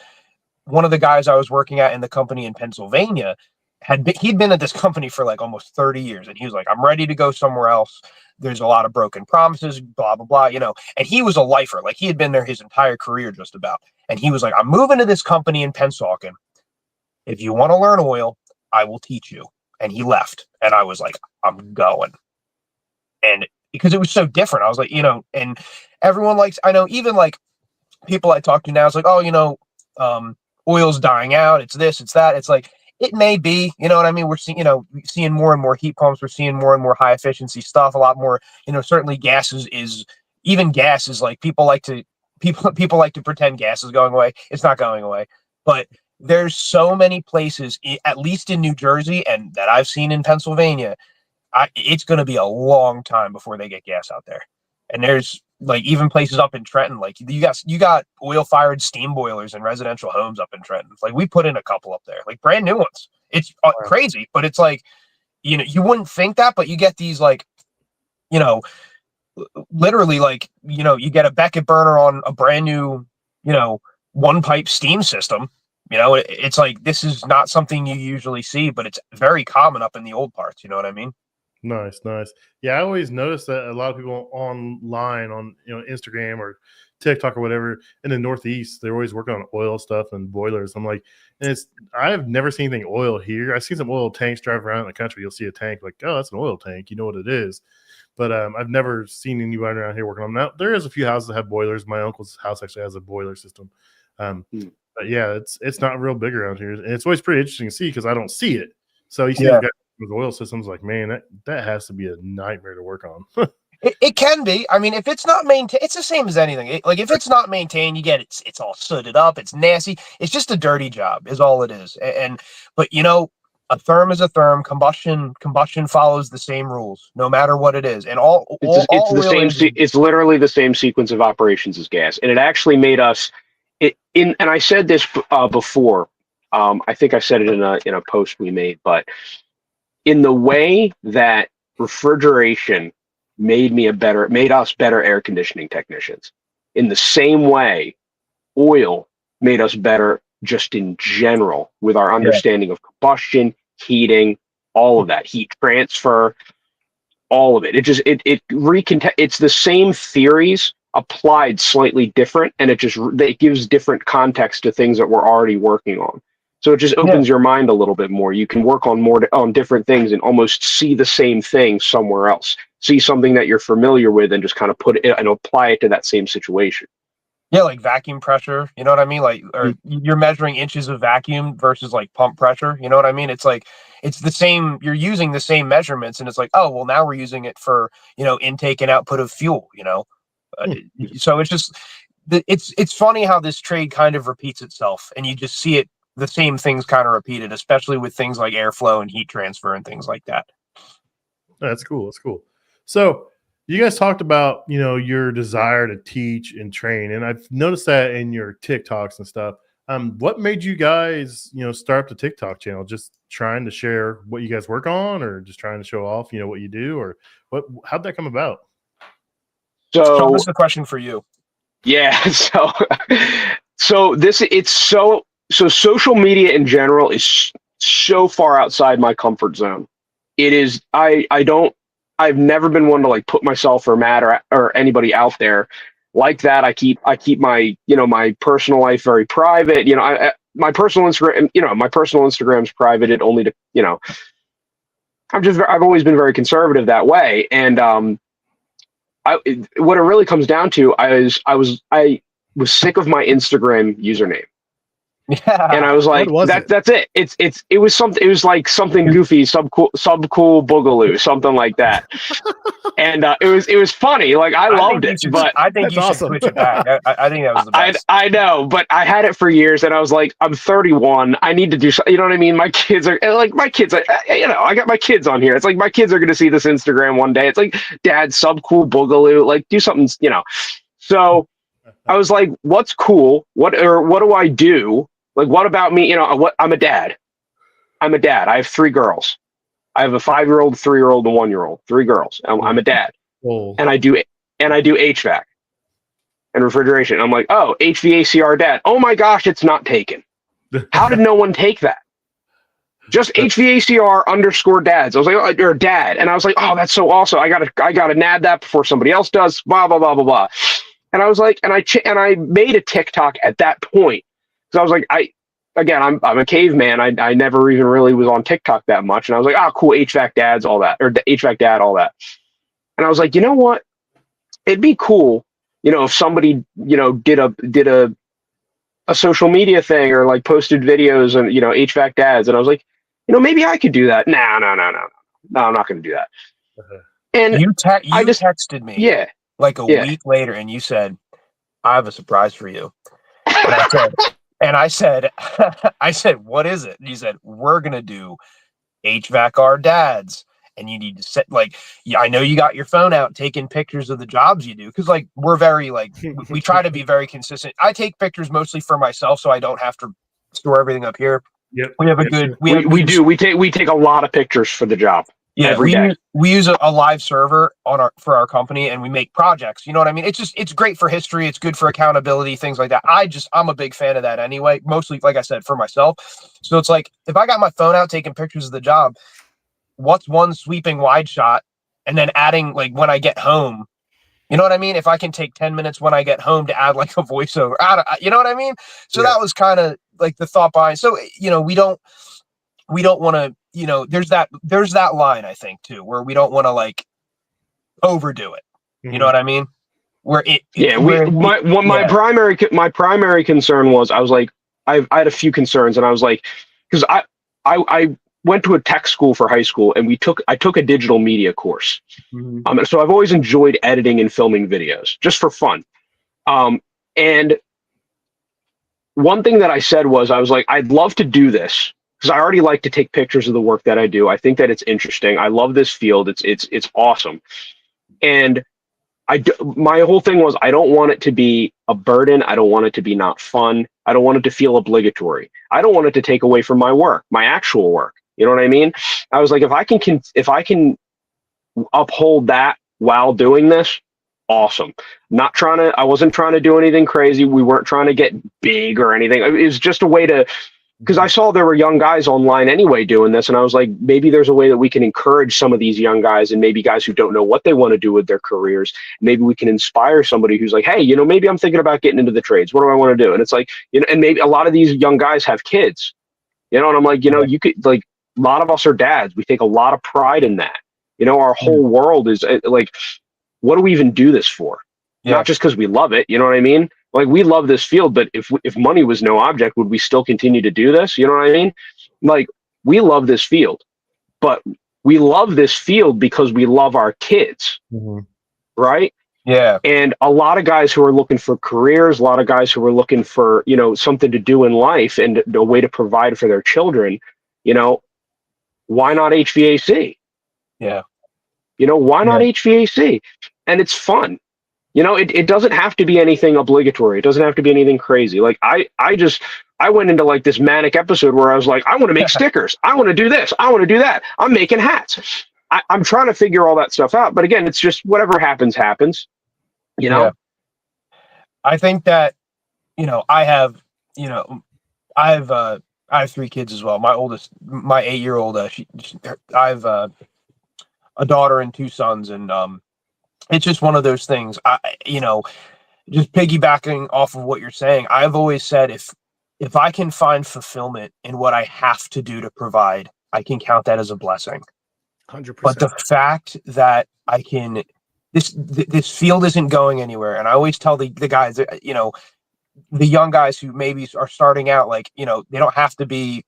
one of the guys I was working at in the company in Pennsylvania he'd been at this company for like almost 30 years. And he was like, I'm ready to go somewhere else. There's a lot of broken promises, blah, blah, blah, and he was a lifer. Like he had been there his entire career just about. And he was like, I'm moving to this company in Pennsauken. If you want to learn oil, I will teach you. And he left. And I was like, I'm going. And because it was so different, I was like, and everyone likes, I know even like people I talk to now, it's like, oh, oil's dying out. It's this, it's that. It's like, it may be, you know what I mean? We're seeing more and more heat pumps. We're seeing more and more high efficiency stuff. A lot more, certainly gas is like people like to pretend gas is going away. It's not going away, but there's so many places, at least in New Jersey and that I've seen in Pennsylvania, it's going to be a long time before they get gas out there. And there's like even places up in Trenton, like you got oil fired steam boilers in residential homes up in Trenton. Like we put in a couple up there, like brand new ones. It's crazy, but it's like, you wouldn't think that, but you get these like, literally like, you get a Beckett burner on a brand new, one pipe steam system. It's like, this is not something you usually see, but it's very common up in the old parts. You know what I mean? Nice. Yeah, I always notice that a lot of people online on Instagram or TikTok or whatever in the Northeast, they're always working on oil stuff and boilers. I'm like, and I've never seen anything oil here. I've seen some oil tanks drive around in the country. You'll see a tank like, oh, that's an oil tank. You know what it is. But I've never seen anybody around here working on that. There is a few houses that have boilers. My uncle's house actually has a boiler system. But yeah, it's not real big around here, and it's always pretty interesting to see because I don't see it. So you see the guys with oil systems, like, man, that has to be a nightmare to work on. It can be. I mean, if it's not maintained, it's the same as anything. Like if it's not maintained, you get it's all sooted up. It's nasty. It's just a dirty job, is all it is. But a therm is a therm. Combustion follows the same rules, no matter what it is. And it's literally the same sequence of operations as gas. And it actually made us. And I said this before. I think I said it in a post we made, but in the way that refrigeration made us better air conditioning technicians, in the same way, oil made us better just in general with our understanding of combustion, heating, all of that, heat transfer, all of it. It's the same theories applied slightly different, and it gives different context to things that we're already working on. So it just opens your mind a little bit more. You can work on different things and almost see the same thing somewhere else. See something that you're familiar with and just kind of put it and apply it to that same situation. Yeah, like vacuum pressure, you know what I mean? Like, or you're measuring inches of vacuum versus like pump pressure, you know what I mean? It's like, it's the same, you're using the same measurements, and it's like, oh, well, now we're using it for, intake and output of fuel, So it's just, it's funny how this trade kind of repeats itself, and you just see it, the same things kind of repeated, especially with things like airflow and heat transfer and things like that. That's cool. So you guys talked about, your desire to teach and train, and I've noticed that in your TikToks and stuff. What made you guys, start the TikTok channel? Just trying to share what you guys work on, or just trying to show off, what you do, or how'd that come about? So this is a question for you. Yeah. So social media in general is so far outside my comfort zone. It is, I've never been one to like put myself or Matt or anybody out there like that. I keep my, my personal life very private. My personal Instagram's private. It only to, I've always been very conservative that way. And, what it really comes down to, I was sick of my Instagram username. Yeah. And I was like, What was it? that's it. It was something. It was like something goofy, sub cool boogaloo, something like that. And it was funny. Like I loved it, but I think That's you should awesome. switch it back. I think that was the best. I know, but I had it for years, and I was like, I'm 31. I need to do something. You know what I mean? My kids are like, I got my kids on here. It's like my kids are going to see this Instagram one day. It's like, Dad, sub cool boogaloo, like do something, So I was like, what's cool? What do I do? Like, what about me? I'm a dad. I have 3 girls. I have a 5-year-old, 3-year-old, and 1-year-old. 3 girls. I'm a dad, Oh. and I do HVAC and refrigeration. I'm like, oh, HVACR dad. Oh my gosh, it's not taken. How did no one take that? Just HVACR_dads. I was like, or dad, and I was like, oh, that's so awesome. I gotta nab that before somebody else does. Blah blah blah blah blah. And I was like, and I made a TikTok at that point. So I was like, I'm a caveman. I never even really was on TikTok that much. And I was like, cool, HVAC dads, all that, or HVAC dad, all that. And I was like, you know what? It'd be cool, if somebody, did a social media thing or like posted videos and, HVAC dads. And I was like, maybe I could do that. No, I'm not going to do that. And You texted me. Yeah. Like a week later, and you said, I have a surprise for you. And I said, what is it? And you said, we're going to do HVACR dads. And you need to set, I know you got your phone out taking pictures of the jobs you do. Cause we're very, we try to be very consistent. I take pictures mostly for myself, so I don't have to store everything up here. Yep. We have a good, we take a lot of pictures for the job. Yeah, we use a live server for our company, and we make projects. You know what I mean? It's great for history. It's good for accountability, things like that. I'm a big fan of that anyway. Mostly, like I said, for myself. So it's like if I got my phone out taking pictures of the job, what's one sweeping wide shot, and then adding when I get home. You know what I mean? If I can take 10 minutes when I get home to add a voiceover, you know what I mean? So that was kind of the thought behind. So we don't want to. There's that line, I think, too, where we don't want to overdo it. You know what I mean? My primary concern was I had a few concerns, and I was like, because I went to a tech school for high school, and I took a digital media course. Mm-hmm. So I've always enjoyed editing and filming videos just for fun. And one thing that I said was, I was like, I'd love to do this, because I already like to take pictures of the work that I do. I think that it's interesting. I love this field. It's awesome. And my whole thing was, I don't want it to be a burden. I don't want it to be not fun. I don't want it to feel obligatory. I don't want it to take away from my work, my actual work. You know what I mean? I was like, if I can uphold that while doing this, awesome. I wasn't trying to do anything crazy. We weren't trying to get big or anything. It was just a way to, because I saw there were young guys online anyway doing this, and I was like, maybe there's a way that we can encourage some of these young guys, and maybe guys who don't know what they want to do with their careers. Maybe we can inspire somebody who's like, hey, maybe I'm thinking about getting into the trades. What do I want to do? And it's like, and maybe a lot of these young guys have kids, and I'm like, you could, a lot of us are dads. We take a lot of pride in that. Our whole world is what do we even do this for? Yeah. Not just because we love it. You know what I mean? We love this field, but if money was no object, would we still continue to do this? You know what I mean? We love this field, but we love this field because we love our kids, right? Yeah. And a lot of guys who are looking for careers, a lot of guys who are looking for, something to do in life and a way to provide for their children, why not HVAC? Yeah. Why not HVAC? And it's fun. It doesn't have to be anything obligatory. It doesn't have to be anything crazy. I went into this manic episode where I was like, I want to make stickers. I want to do this. I want to do that. I'm making hats. I'm trying to figure all that stuff out. But again, it's just whatever happens. Yeah. I think that, I have 3 kids as well. My oldest, my 8-year-old, I have a daughter and 2 sons, and it's just one of those things. Just piggybacking off of what you're saying, I've always said if I can find fulfillment in what I have to do to provide, I can count that as a blessing. 100%. But the fact that I can, this field isn't going anywhere, and I always tell the guys that the young guys who maybe are starting out, like, you know, they don't have to be,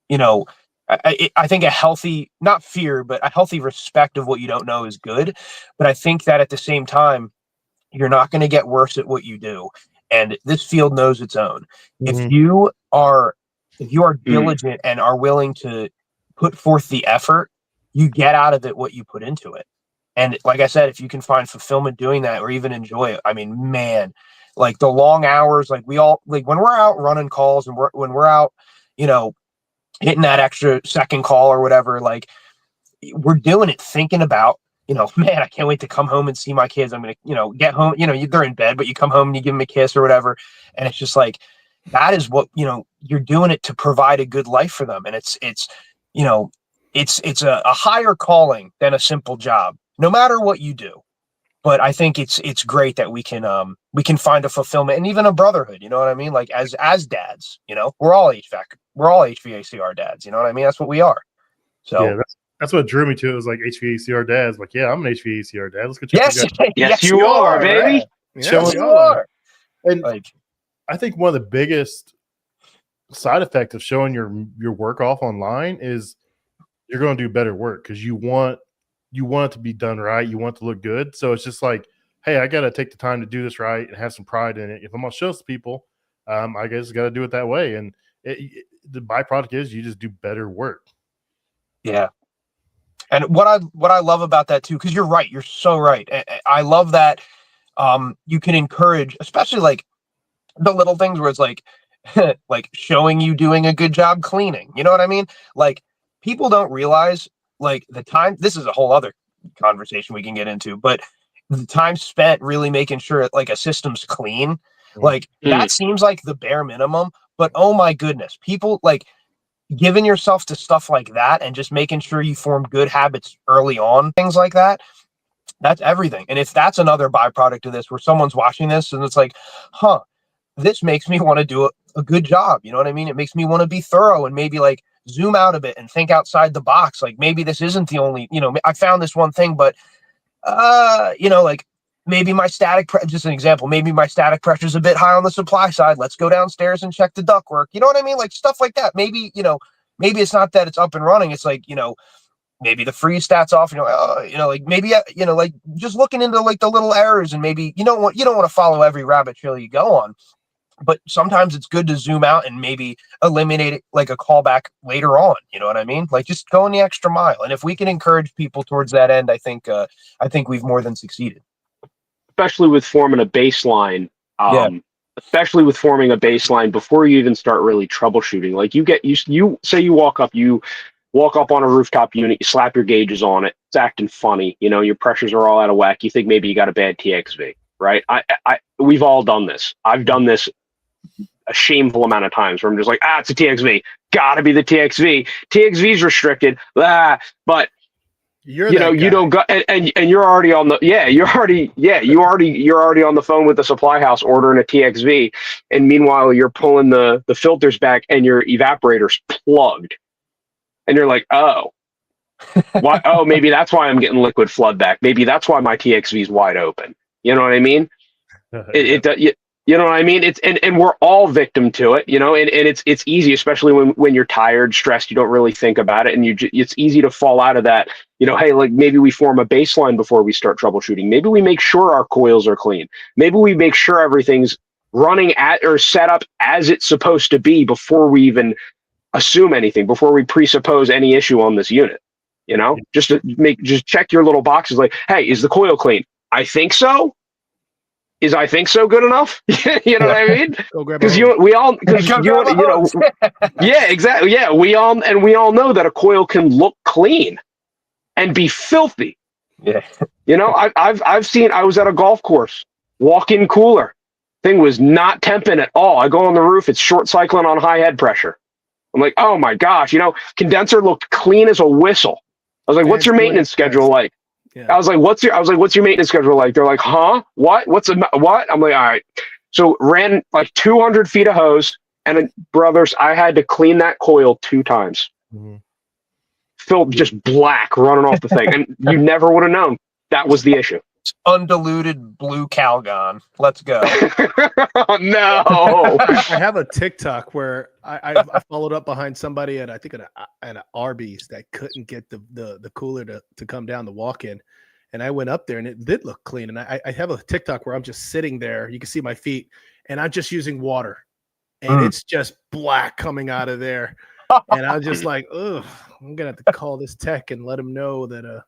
you know, I think a healthy, not fear, but a healthy respect of what you don't know is good. But I think that at the same time, you're not going to get worse at what you do. And this field knows its own. If you are diligent and are willing to put forth the effort, you get out of it what you put into it. And like I said, if you can find fulfillment doing that or even enjoy it, I mean, man, like the long hours, like we all, like when we're out running calls and when we're out, you know, hitting that extra second call or whatever, like we're doing it thinking about, you know, man, I can't wait to come home and see my kids. I'm going to, you know, get home, you know, they're in bed, but you come home and you give them a kiss or whatever. And it's just like, that is what, you know, you're doing it to provide a good life for them. And it's, you know, it's a higher calling than a simple job, no matter what you do. But I think it's great that we can find a fulfillment and even a brotherhood, you know what I mean? Like as dads, you know, we're all HVACR dads, you know what I mean? That's what we are. So yeah, that's what drew me to it. It was like HVACR dads. Like, yeah, I'm an HVACR dad. Let's go check yes, you guys. Yes, you are, baby. Right? Showing Yes, you are. And Like, I think one of the biggest side effects of showing your work off online is you're going to do better work because you want it to be done right. You want it to look good. So it's just like, hey, I got to take the time to do this right and have some pride in it. If I'm going to show some people, I guess I got to do it that way. And the byproduct is you just do better work. yeah. And what I love about that too, because you're right, you're so right. I love that you can encourage, especially like the little things where it's like like showing you doing a good job cleaning. You know what I mean? Like people don't realize like the time, this is a whole other conversation we can get into, but the time spent really making sure like a system's clean, like that seems like the bare minimum, but oh my goodness, people like giving yourself to stuff like that and just making sure you form good habits early on, things like that. That's everything. And if that's another byproduct of this, where someone's watching this and it's like, huh, this makes me want to do a good job. You know what I mean? It makes me want to be thorough and maybe like zoom out a bit and think outside the box. Like maybe this isn't the only, you know, I found this one thing, but, you know, like maybe my just an example, maybe my static pressure is a bit high on the supply side. Let's go downstairs and check the ductwork. You know what I mean? Like stuff like that. Maybe, you know, maybe it's not that it's up and running. It's like, you know, maybe the freeze stats off, you know, like maybe, you know, like just looking into like the little errors and maybe you don't want to follow every rabbit trail you go on, but sometimes it's good to zoom out and maybe eliminate it like a callback later on. You know what I mean? Like just going the extra mile. And if we can encourage people towards that end, I think we've more than succeeded. Especially with forming a baseline. Especially with forming a baseline before you even start really troubleshooting. Like you say you walk up on a rooftop unit, you slap your gauges on it, it's acting funny, you know, your pressures are all out of whack. You think maybe you got a bad TXV, right? We've all done this. I've done this a shameful amount of times where I'm just like, it's a TXV, gotta be the TXV. TXV's restricted, but you know, you don't go and you're already on the you're already on the phone with the supply house ordering a TXV, and meanwhile you're pulling the filters back and your evaporator's plugged, and you're like, oh, why? Oh, maybe that's why I'm getting liquid flood back. Maybe that's why my TXV's wide open. You know what I mean? You know what I mean? It's and we're all victim to it, you know, and it's easy, especially when you're tired, stressed, you don't really think about it. And it's easy to fall out of that, you know, hey, like maybe we form a baseline before we start troubleshooting. Maybe we make sure our coils are clean. Maybe we make sure everything's running at or set up as it's supposed to be before we even assume anything, before we presuppose any issue on this unit, you know, just check your little boxes like, hey, is the coil clean? I think so. Is I think so good enough? You know what I mean? Because yeah, exactly. Yeah, we all know that a coil can look clean and be filthy. Yeah. You know, I was at a golf course, walk-in cooler. Thing was not temping at all. I go on the roof, it's short cycling on high head pressure. I'm like, oh my gosh, you know, condenser looked clean as a whistle. I was like, what's your maintenance schedule like? Yeah. I was like, what's your maintenance schedule like? They're like, huh? What? What? I'm like, all right. So ran like 200 feet of hose, and brothers, I had to clean that coil 2 times. Filled just black running off the thing, and you never would have known that was the issue. undiluted blue Calgon. Let's go. Oh, no. I have a TikTok where I followed up behind somebody at, I think, an Arby's that couldn't get the cooler to come down the walk-in. And I went up there and it did look clean. And I have a TikTok where I'm just sitting there. You can see my feet and I'm just using water. And it's just black coming out of there. And I was just like, ugh, I'm going to have to call this tech and let them know that,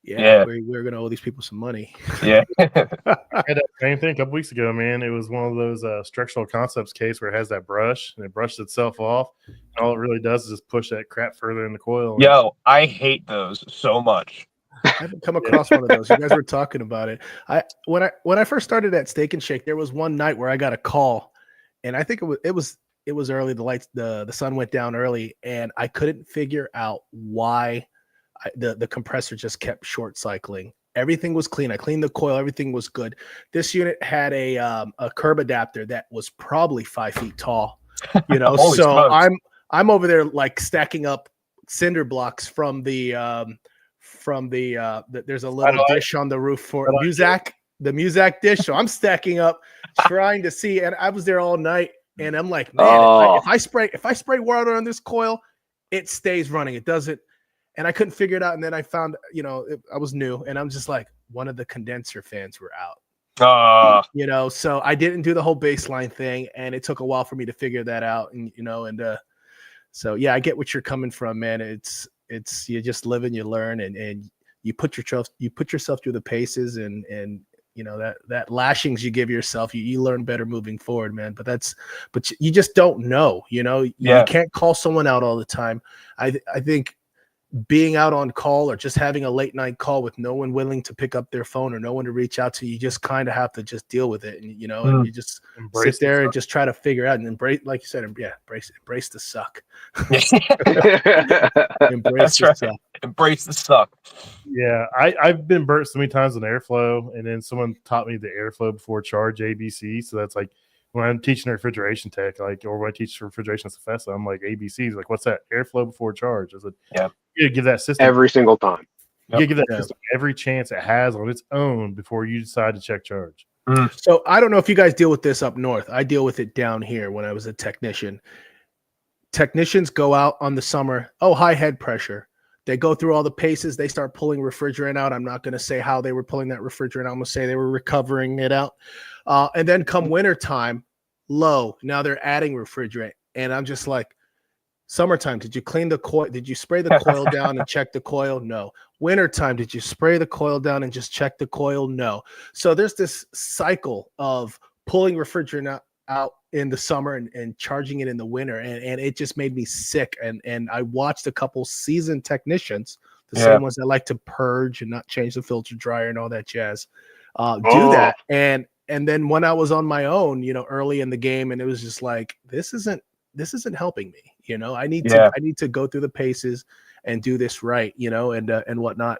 we're going to owe these people some money. Yeah. I had that same thing a couple weeks ago, man. It was one of those structural concepts case where it has that brush and it brushes itself off. And all it really does is just push that crap further in the coil. Yo, I hate those so much. I haven't come across one of those. You guys were talking about it. When I first started at Steak and Shake, there was one night where I got a call, and I think it was early. The sun went down early, and I couldn't figure out why the compressor just kept short cycling. Everything was clean. I cleaned the coil. Everything was good. This unit had a curb adapter that was probably 5 feet tall. You know, so smokes. I'm over there like stacking up cinder blocks from the there's a little dish on the roof for the Muzak dish. So I'm stacking up, trying to see, and I was there all night, and I'm like, man, if I spray water on this coil, it stays running. It doesn't. And I couldn't figure it out. And then I found, I was new, and I'm just like, one of the condenser fans were out. So I didn't do the whole baseline thing, and it took a while for me to figure that out. And so yeah, I get what you're coming from, man. It's you just live and you learn, and you put yourself through the paces, and that lashings you give yourself, you learn better moving forward, man. But you just don't know, you can't call someone out all the time. I think being out on call or just having a late night call with no one willing to pick up their phone or no one to reach out to, you just kind of have to just deal with it. And, and you just sit there and just try to figure out and embrace, like you said, embrace the suck. Embrace the suck. Embrace the suck. Yeah. I've been burnt so many times on airflow, and then someone taught me the airflow before charge ABC. So that's like, when I'm teaching refrigeration tech, or when I teach refrigeration at Cefesa, I'm like, ABCs, like, what's that? Airflow before charge. I said, you give that system every single time. You give that system every chance it has on its own before you decide to check charge. So I don't know if you guys deal with this up north. I deal with it down here when I was a technician. Technicians go out on the summer. Oh, high head pressure. They go through all the paces. They start pulling refrigerant out. I'm not going to say how they were pulling that refrigerant. I'm going to say they were recovering it out. And then come wintertime, low. Now they're adding refrigerant. And I'm just like, summertime, did you clean the coil? Did you spray the coil down and check the coil? No. Wintertime, did you spray the coil down and just check the coil? No. So there's this cycle of pulling refrigerant out in the summer and charging it in the winter. And it just made me sick. And I watched a couple seasoned technicians, the same ones that like to purge and not change the filter dryer and all that jazz, do that. And then when I was on my own, early in the game, and it was just like, this isn't helping me. I need to go through the paces and do this right, and whatnot.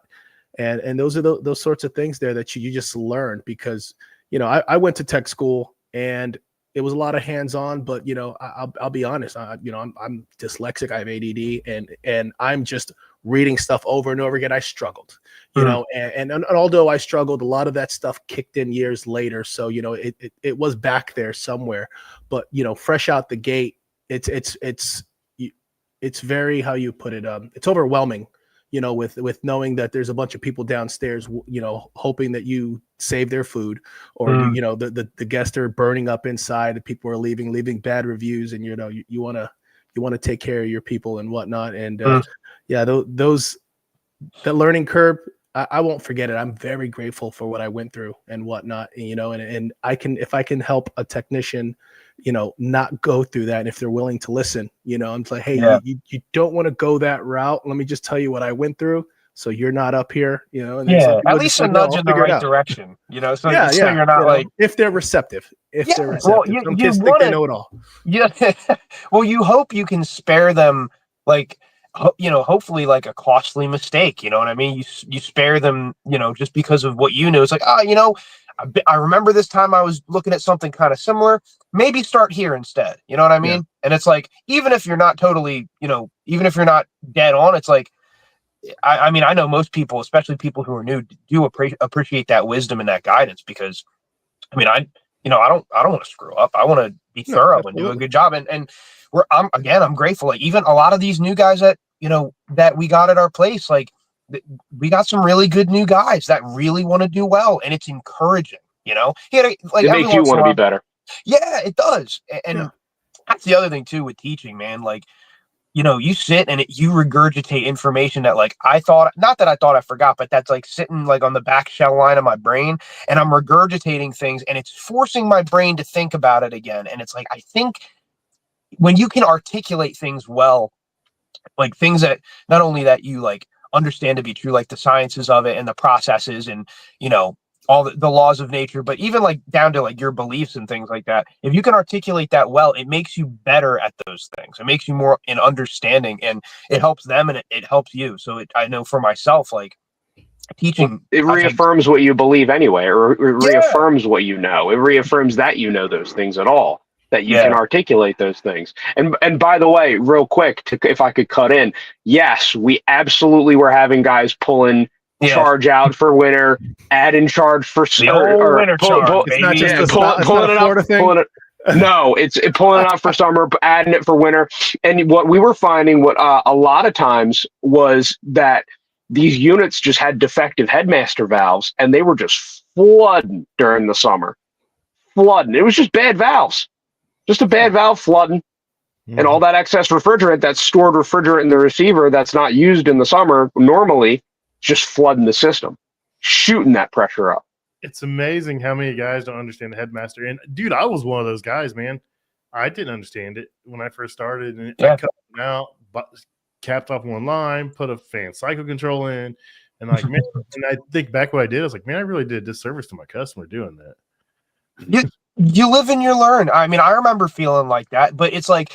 And those are those sorts of things there that you just learn, because, I went to tech school and it was a lot of hands-on, but I'll be honest, I'm dyslexic. I have ADD, and I'm just reading stuff over and over again. I struggled, and although I struggled, a lot of that stuff kicked in years later. So, it was back there somewhere, but, fresh out the gate, it's very, how you put it, it's overwhelming, with knowing that there's a bunch of people downstairs, hoping that you save their food, or, the guests are burning up inside, and people are leaving bad reviews, and, you want to take care of your people and whatnot. And, the learning curve, I won't forget it. I'm very grateful for what I went through and whatnot, and if I can help a technician, not go through that. And if they're willing to listen, I'm like, hey, you don't want to go that route. Let me just tell you what I went through, so you're not up here, and at least a nudge in the right direction, so you're not like, if they're receptive, they're receptive. Well, you kids think they know it all. Yeah. Well, you hope you can spare them, like, hopefully, like, a costly mistake, you know what I mean? You spare them, just because of what it's like, I remember this time I was looking at something kind of similar. Maybe start here instead. You know what I mean? Yeah. And it's like, even if you're not totally, even if you're not dead on, it's like, I mean, I know most people, especially people who are new, do appreciate that wisdom and that guidance, because I mean, I don't want to screw up. I want to be thorough and do a good job. And I'm grateful. Like, even a lot of these new guys that, that we got at our place, like, we got some really good new guys that really want to do well, and it's encouraging. It makes you want to be better. Yeah, it does. And that's the other thing too with teaching, man. Like, you sit and you regurgitate information that, like, not that I thought I forgot, but that's like sitting like on the back shell line of my brain, and I'm regurgitating things, and it's forcing my brain to think about it again. And it's like, I think when you can articulate things well, like things that not only that you like understand to be true, like the sciences of it and the processes and, all the laws of nature, but even like down to like your beliefs and things like that. If you can articulate that well, it makes you better at those things. It makes you more in understanding, and it helps them, and it helps you. So I know for myself, like, teaching, it reaffirms what you believe anyway, or it reaffirms what you know. It reaffirms that you know those things at all, that you can articulate those things. And by the way, real quick, if I could cut in, yes, we absolutely were having guys pulling charge out for winter, add in charge for winter charge. It's not just pulling it up. No, it's pulling it out for summer, adding it for winter. And what we were finding, a lot of times, was that these units just had defective headmaster valves, and they were just flooding during the summer. Flooding. It was just bad valves. Just a bad valve flooding. And all that excess refrigerant, that's stored refrigerant in the receiver that's not used in the summer normally, just flooding the system, shooting that pressure up. It's amazing how many guys don't understand the headmaster. And dude, I was one of those guys, man. I didn't understand it when I first started, and I cut it out, capped off one line, put a fan cycle control in, and like, man, and I think back what I did, I was like, man, I really did a disservice to my customer doing that. You live and you learn. I mean, I remember feeling like that, but it's like,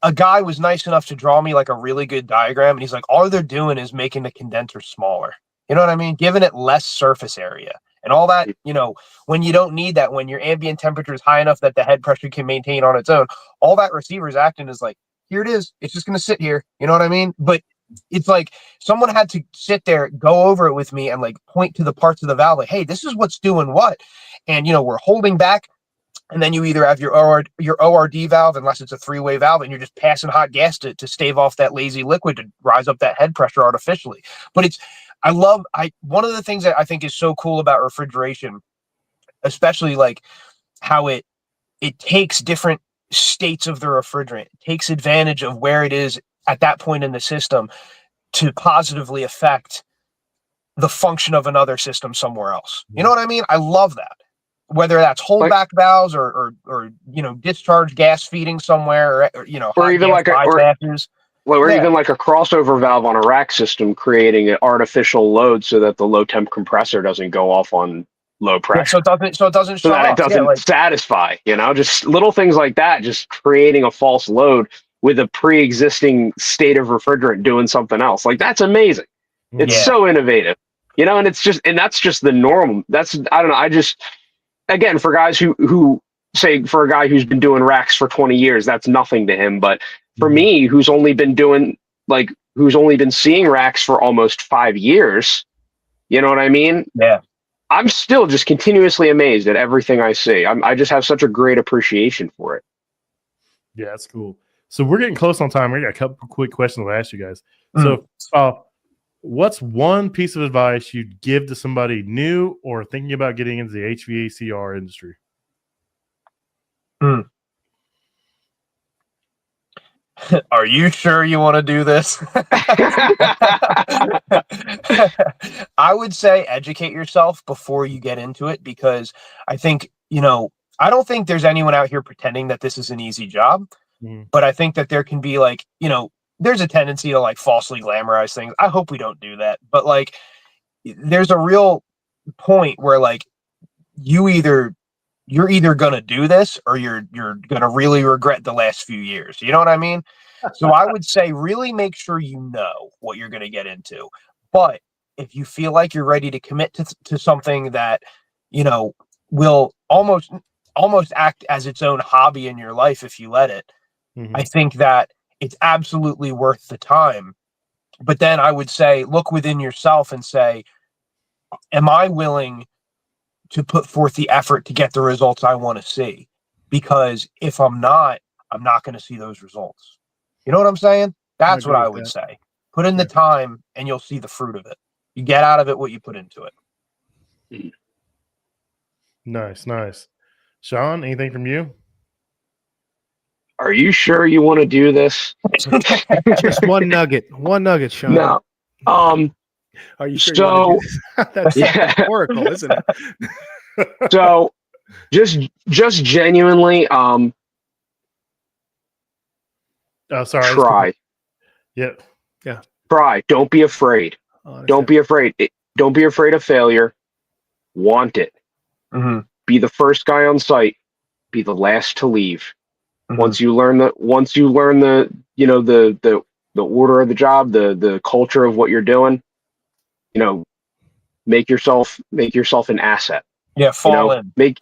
a guy was nice enough to draw me like a really good diagram, and he's like, all they're doing is making the condenser smaller. You know what I mean? Giving it less surface area and all that, when you don't need that, when your ambient temperature is high enough that the head pressure can maintain on its own, all that receiver is acting is like, here it is. It's just going to sit here. You know what I mean? But it's like someone had to sit there, go over it with me, and like point to the parts of the valve, like, hey, this is what's doing what. And, we're holding back. And then you either have your ORD valve, unless it's a three-way valve, and you're just passing hot gas to stave off that lazy liquid to rise up that head pressure artificially. But one of the things that I think is so cool about refrigeration, especially like how it takes different states of the refrigerant, takes advantage of where it is at that point in the system to positively affect the function of another system somewhere else. You know what I mean? I love that. Whether that's holdback valves or discharge gas feeding somewhere, or even like even like a crossover valve on a rack system, creating an artificial load so that the low temp compressor doesn't go off on low pressure. So it doesn't satisfy. Just little things like that, just creating a false load with a pre-existing state of refrigerant doing something else. Like, that's amazing. It's so innovative. And that's just the norm. Again, for guys who say, for a guy who's been doing racks for 20 years, that's nothing to him. But for me, who's only been seeing racks for almost 5 years, you know what I mean? Yeah. I'm still just continuously amazed at everything I see. I just have such a great appreciation for it. Yeah, that's cool. So we're getting close on time. We got a couple quick questions to ask you guys. So, what's one piece of advice you'd give to somebody new or thinking about getting into the HVACR industry? Are you sure you want to do this? I would say educate yourself before you get into it, because I think, I don't think there's anyone out here pretending that this is an easy job, but I think that there can be like, there's a tendency to like falsely glamorize things. I hope we don't do that. But like, there's a real point where like you're either going to do this or you're going to really regret the last few years. You know what I mean? So I would say really make sure you know what you're going to get into. But if you feel like you're ready to commit to something that, will almost act as its own hobby in your life if you let it, I think that it's absolutely worth the time But then I would say, look within yourself and say, am I willing to put forth the effort to get the results I want to see? Because if I'm not going to see those results. You know what I'm saying? That's what I would say. Put in the time and you'll see the fruit of it. You get out of it what you put into it. Nice. Sean, anything from you? Are you sure you want to do this? Just one nugget, Sean. No. Are you sure you want to do this? That's oracle, isn't it? So just genuinely, Sorry. try. Yeah. Try. Don't be afraid. Don't be afraid. Don't be afraid of failure. Want it. Mm-hmm. Be the first guy on site. Be the last to leave. Mm-hmm. Once you learn the order of the job, the culture of what you're doing, make yourself an asset. Yeah, fall in. Make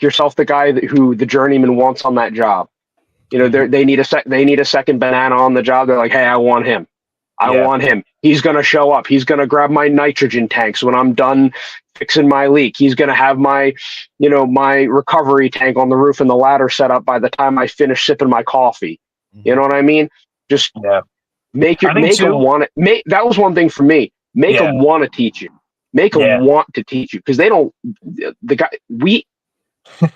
yourself the guy who the journeyman wants on that job. They need a second banana on the job. They're like, hey, I want him. I want him. He's gonna show up. He's gonna grab my nitrogen tanks when I'm done fixing my leak. He's gonna have my recovery tank on the roof and the ladder set up by the time I finish sipping my coffee. You know what I mean? Just make them want it. That was one thing for me. Make them want to teach you. Make them want to teach you, because they don't. We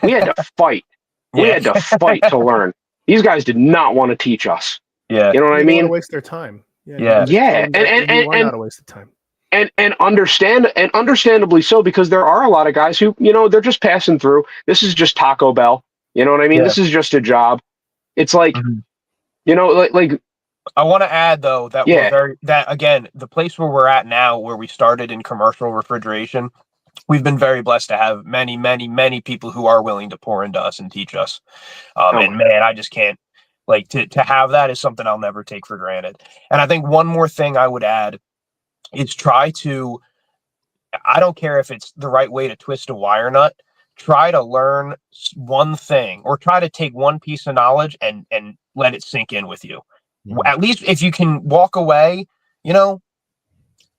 had to fight. We had to fight to learn. These guys did not want to teach us. Yeah, you know what I mean? Waste their time. And not a waste of time. And understandably so, because there are a lot of guys who, they're just passing through. This is just Taco Bell. You know what I mean? This is just a job. It's like, like I want to add though that again, the place where we're at now, where we started in commercial refrigeration, we've been very blessed to have many, many, many people who are willing to pour into us and teach us. And man, I just can't, to have that is something I'll never take for granted. And I think one more thing I would add is I don't care if it's the right way to twist a wire nut, try to learn one thing, or try to take one piece of knowledge and let it sink in with you. Mm-hmm. At least if you can walk away,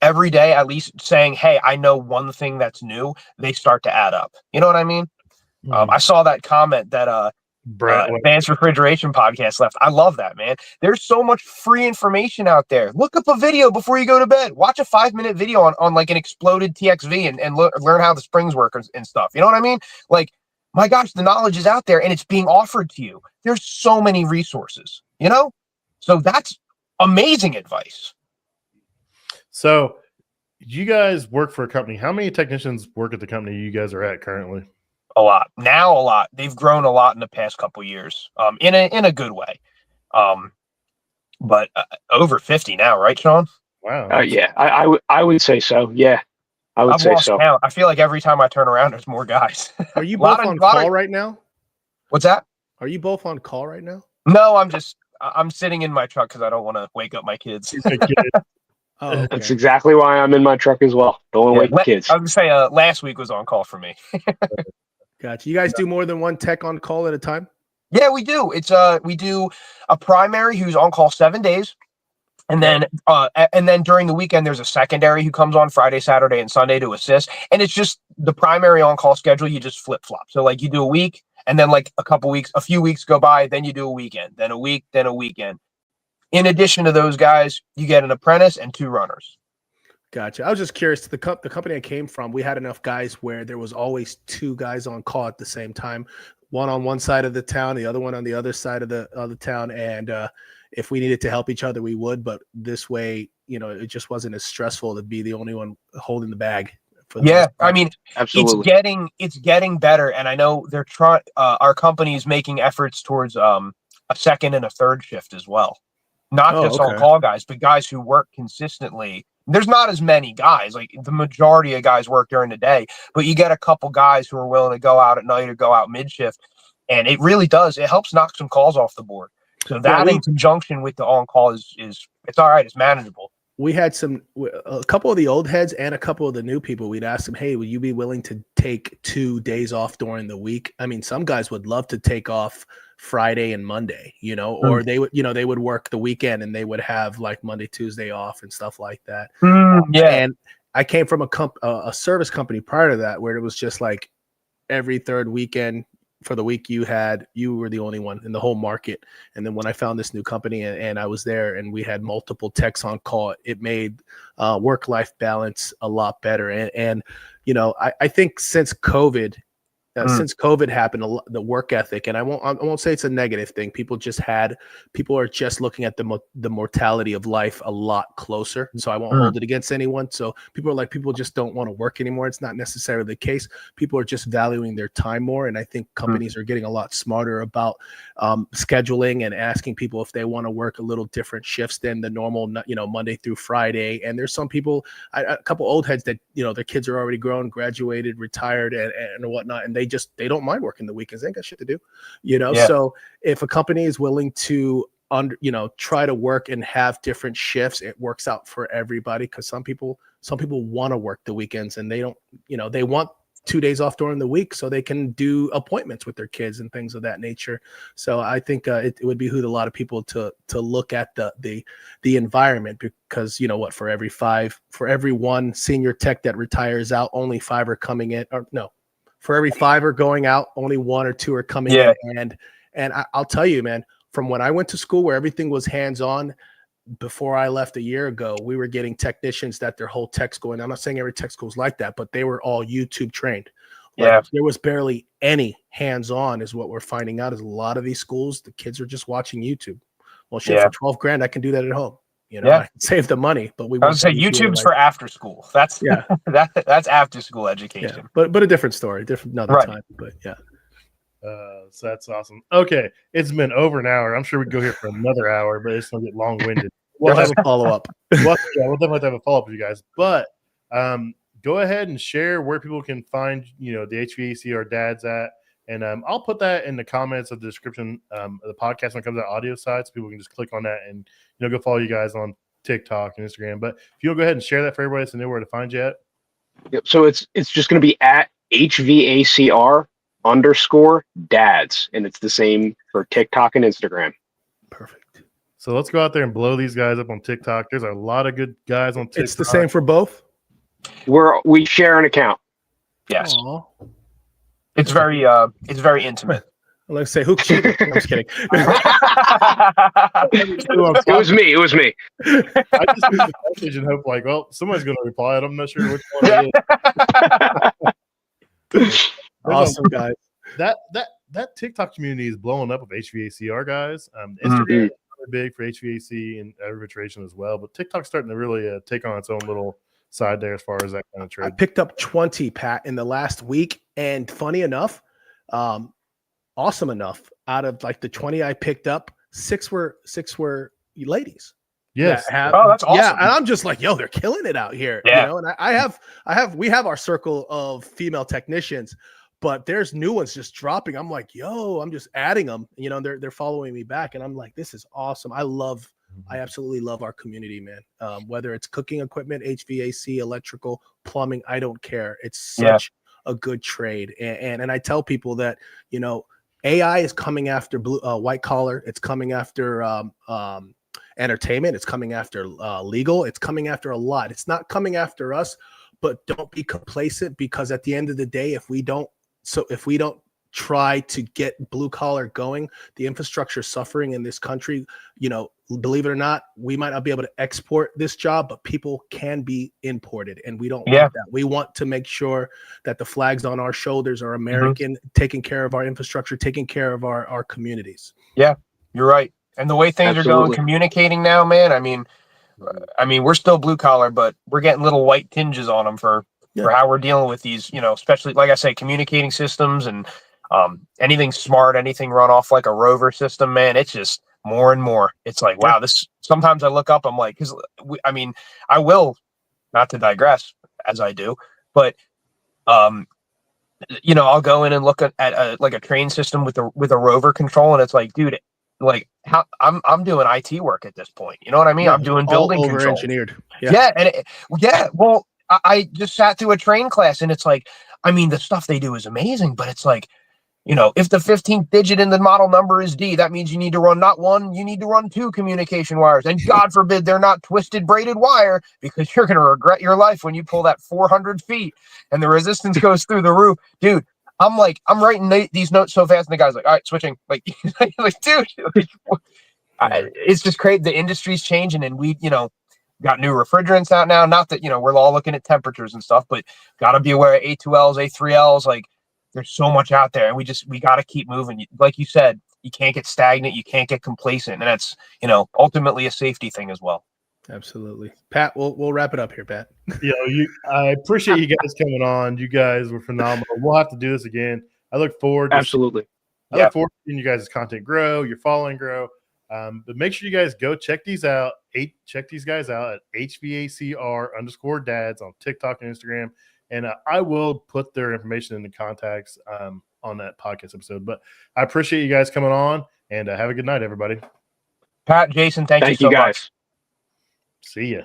every day, at least saying, hey, I know one thing that's new, they start to add up. You know what I mean? Mm-hmm. I saw that comment that Advanced Refrigeration Podcast left. I love that, man. There's so much free information out there. Look up a video before you go to bed. Watch a 5-minute video on like an exploded TXV and learn how the springs work and stuff. You know what I mean? Like, my gosh, the knowledge is out there and it's being offered to you. There's so many resources, So that's amazing advice. So you guys work for a company. How many technicians work at the company you guys are at currently? A lot. Now a lot. They've grown a lot in the past couple of years, in a good way. But over 50 now, right, Sean? Wow. Yeah, I would say so. Yeah, I would say so. Count. I feel like every time I turn around, there's more guys. Are you both on call right now? What's that? Are you both on call right now? No, I'm sitting in my truck because I don't want to wake up my kids. Oh, okay. That's exactly why I'm in my truck as well. Don't want to wake the kids. I would say last week was on call for me. Gotcha. You guys do more than one tech on call at a time? Yeah, we do. It's we do a primary who's on call 7 days, and then during the weekend there's a secondary who comes on Friday, Saturday, and Sunday to assist. And it's just the primary on call schedule. You just flip flop. So like you do a week, and then like a few weeks go by, then you do a weekend, then a week, then a weekend. In addition to those guys, you get an apprentice and 2 runners. Gotcha. I was just curious. The company I came from, we had enough guys where there was always 2 guys on call at the same time, one on one side of the town, the other one on the other side of the town. And if we needed to help each other, we would. But this way, it just wasn't as stressful to be the only one holding the bag. I mean, absolutely. It's getting better, and I know they're trying. Our company is making efforts towards a second and a third shift as well. Not just on call guys, but guys who work consistently. There's not as many guys. Like the majority of guys work during the day, but you get a couple guys who are willing to go out at night or go out mid shift, and it really does. It helps knock some calls off the board. So that in conjunction with the on call is it's all right. It's manageable. we had a couple of the old heads and a couple of the new people. We'd ask them, hey, would you be willing to take 2 days off during the week? I mean, some guys would love to take off Friday and Monday, or they would work the weekend and they would have like Monday, Tuesday off and stuff like that. And I came from a service company prior to that where it was just like every third weekend for the week you were the only one in the whole market. And then when I found this new company and I was there and we had multiple techs on call, it made work-life balance a lot better. And I think since COVID happened, the work ethic, and I won't say it's a negative thing. People are just looking at the mortality of life a lot closer. So I won't hold it against anyone. So people just don't want to work anymore. It's not necessarily the case. People are just valuing their time more. And I think companies are getting a lot smarter about scheduling and asking people if they want to work a little different shifts than the normal, Monday through Friday. And there's some people, a couple old heads that, their kids are already grown, graduated, retired and whatnot. And they don't mind working the weekends. They ain't got shit to do, So if a company is willing to try to work and have different shifts, it works out for everybody. Cause some people want to work the weekends and they don't, they want 2 days off during the week so they can do appointments with their kids and things of that nature. So I think it would behoove a lot of people to look at the environment, because for every one senior tech that retires out, only 5 are coming in, or no, for every 5 are going out, only 1 or 2 are coming in. And I'll tell you, man, from when I went to school where everything was hands-on, before I left a year ago, we were getting technicians that their whole tech school, and I'm not saying every tech school is like that, but they were all YouTube trained. There was barely any hands-on, is what we're finding out, is a lot of these schools, the kids are just watching YouTube. Well, shit, for 12 grand, I can do that at home. I can save the money, but I would say YouTube's for after school. That's that's after school education. But a different story, another time. But so that's awesome. Okay, it's been over an hour. I'm sure we could go here for another hour, but it's gonna get long-winded. We'll have a follow-up. We'll definitely have a follow-up with you guys. But go ahead and share where people can find the HVACR Dads at. And I'll put that in the comments of the description of the podcast when it comes to the audio side, so people can just click on that and go follow you guys on TikTok and Instagram. But if you'll go ahead and share that for everybody so they know where to find you at. Yep. So it's just going to be at HVACR _dads, and it's the same for TikTok and Instagram. Perfect. So let's go out there and blow these guys up on TikTok. There's a lot of good guys on TikTok. It's the same for both? We share an account. Yes. Aww. It's very intimate. Let's say who cheated. I'm just kidding. It was me. I just use the message and hope somebody's going to reply. I'm not sure which one it is. Awesome, guys. That TikTok community is blowing up with HVACR guys. Instagram is really big for HVAC and refrigeration as well, but TikTok's starting to really take on its own little side there as far as that kind of trade. I picked up 20, Pat, in the last week, and funny enough, awesome enough, out of like the 20 I picked up, 6 were ladies. Yes. That's awesome. Yeah, and I'm just like, yo, they're killing it out here. Yeah. And we have our circle of female technicians, but there's new ones just dropping. I'm like, yo, I'm just adding them. They're following me back, and I'm like, this is awesome. I absolutely love our community, man. Whether it's cooking equipment, HVAC, electrical, plumbing, I don't care. It's such a good trade. And I tell people that, AI is coming after white collar. It's coming after entertainment. It's coming after legal. It's coming after a lot. It's not coming after us, but don't be complacent, because at the end of the day, if we don't try to get blue collar going, the infrastructure suffering in this country, believe it or not, we might not be able to export this job, but people can be imported, and we don't want that. We want to make sure that the flags on our shoulders are American, taking care of our infrastructure, taking care of our communities. Yeah, you're right. And the way things are going, communicating now, man, I mean, we're still blue collar, but we're getting little white tinges on them for how we're dealing with these, especially, like I say, communicating systems and anything smart, anything run off like a rover system, man. It's just more and more. It's like, wow, this, sometimes I look up, I'm like, I will, not to digress as I do, but, I'll go in and look at like a train system with a rover control. And it's like, dude, like how I'm doing IT work at this point. You know what I mean? Yeah, I'm doing all building over control. engineered. Yeah. And well, I just sat through a train class, and it's like, I mean, the stuff they do is amazing, but it's like, you know, if the 15th digit in the model number is D, that means you need to run not one, you need to run 2 communication wires. And God forbid they're not twisted braided wire, because you're going to regret your life when you pull that 400 feet and the resistance goes through the roof. Dude, I'm writing these notes so fast, and the guy's like, all right, switching. Like, dude, it's just crazy. The industry's changing, and we, got new refrigerants out now. Not that, we're all looking at temperatures and stuff, but got to be aware of A2Ls, A3Ls. Like, there's so much out there, and we got to keep moving. Like you said, you can't get stagnant. You can't get complacent. And that's, ultimately a safety thing as well. Absolutely. Pat, we'll wrap it up here, Pat. I appreciate you guys coming on. You guys were phenomenal. We'll have to do this again. I look forward to Absolutely. I look forward to seeing you guys' content grow, your following grow. But make sure you guys go check these out. Check these guys out at HVACR _dads on TikTok and Instagram. And I will put their information in the contacts on that podcast episode. But I appreciate you guys coming on, and have a good night, everybody. Pat, Jason, thank you so guys. much. See ya.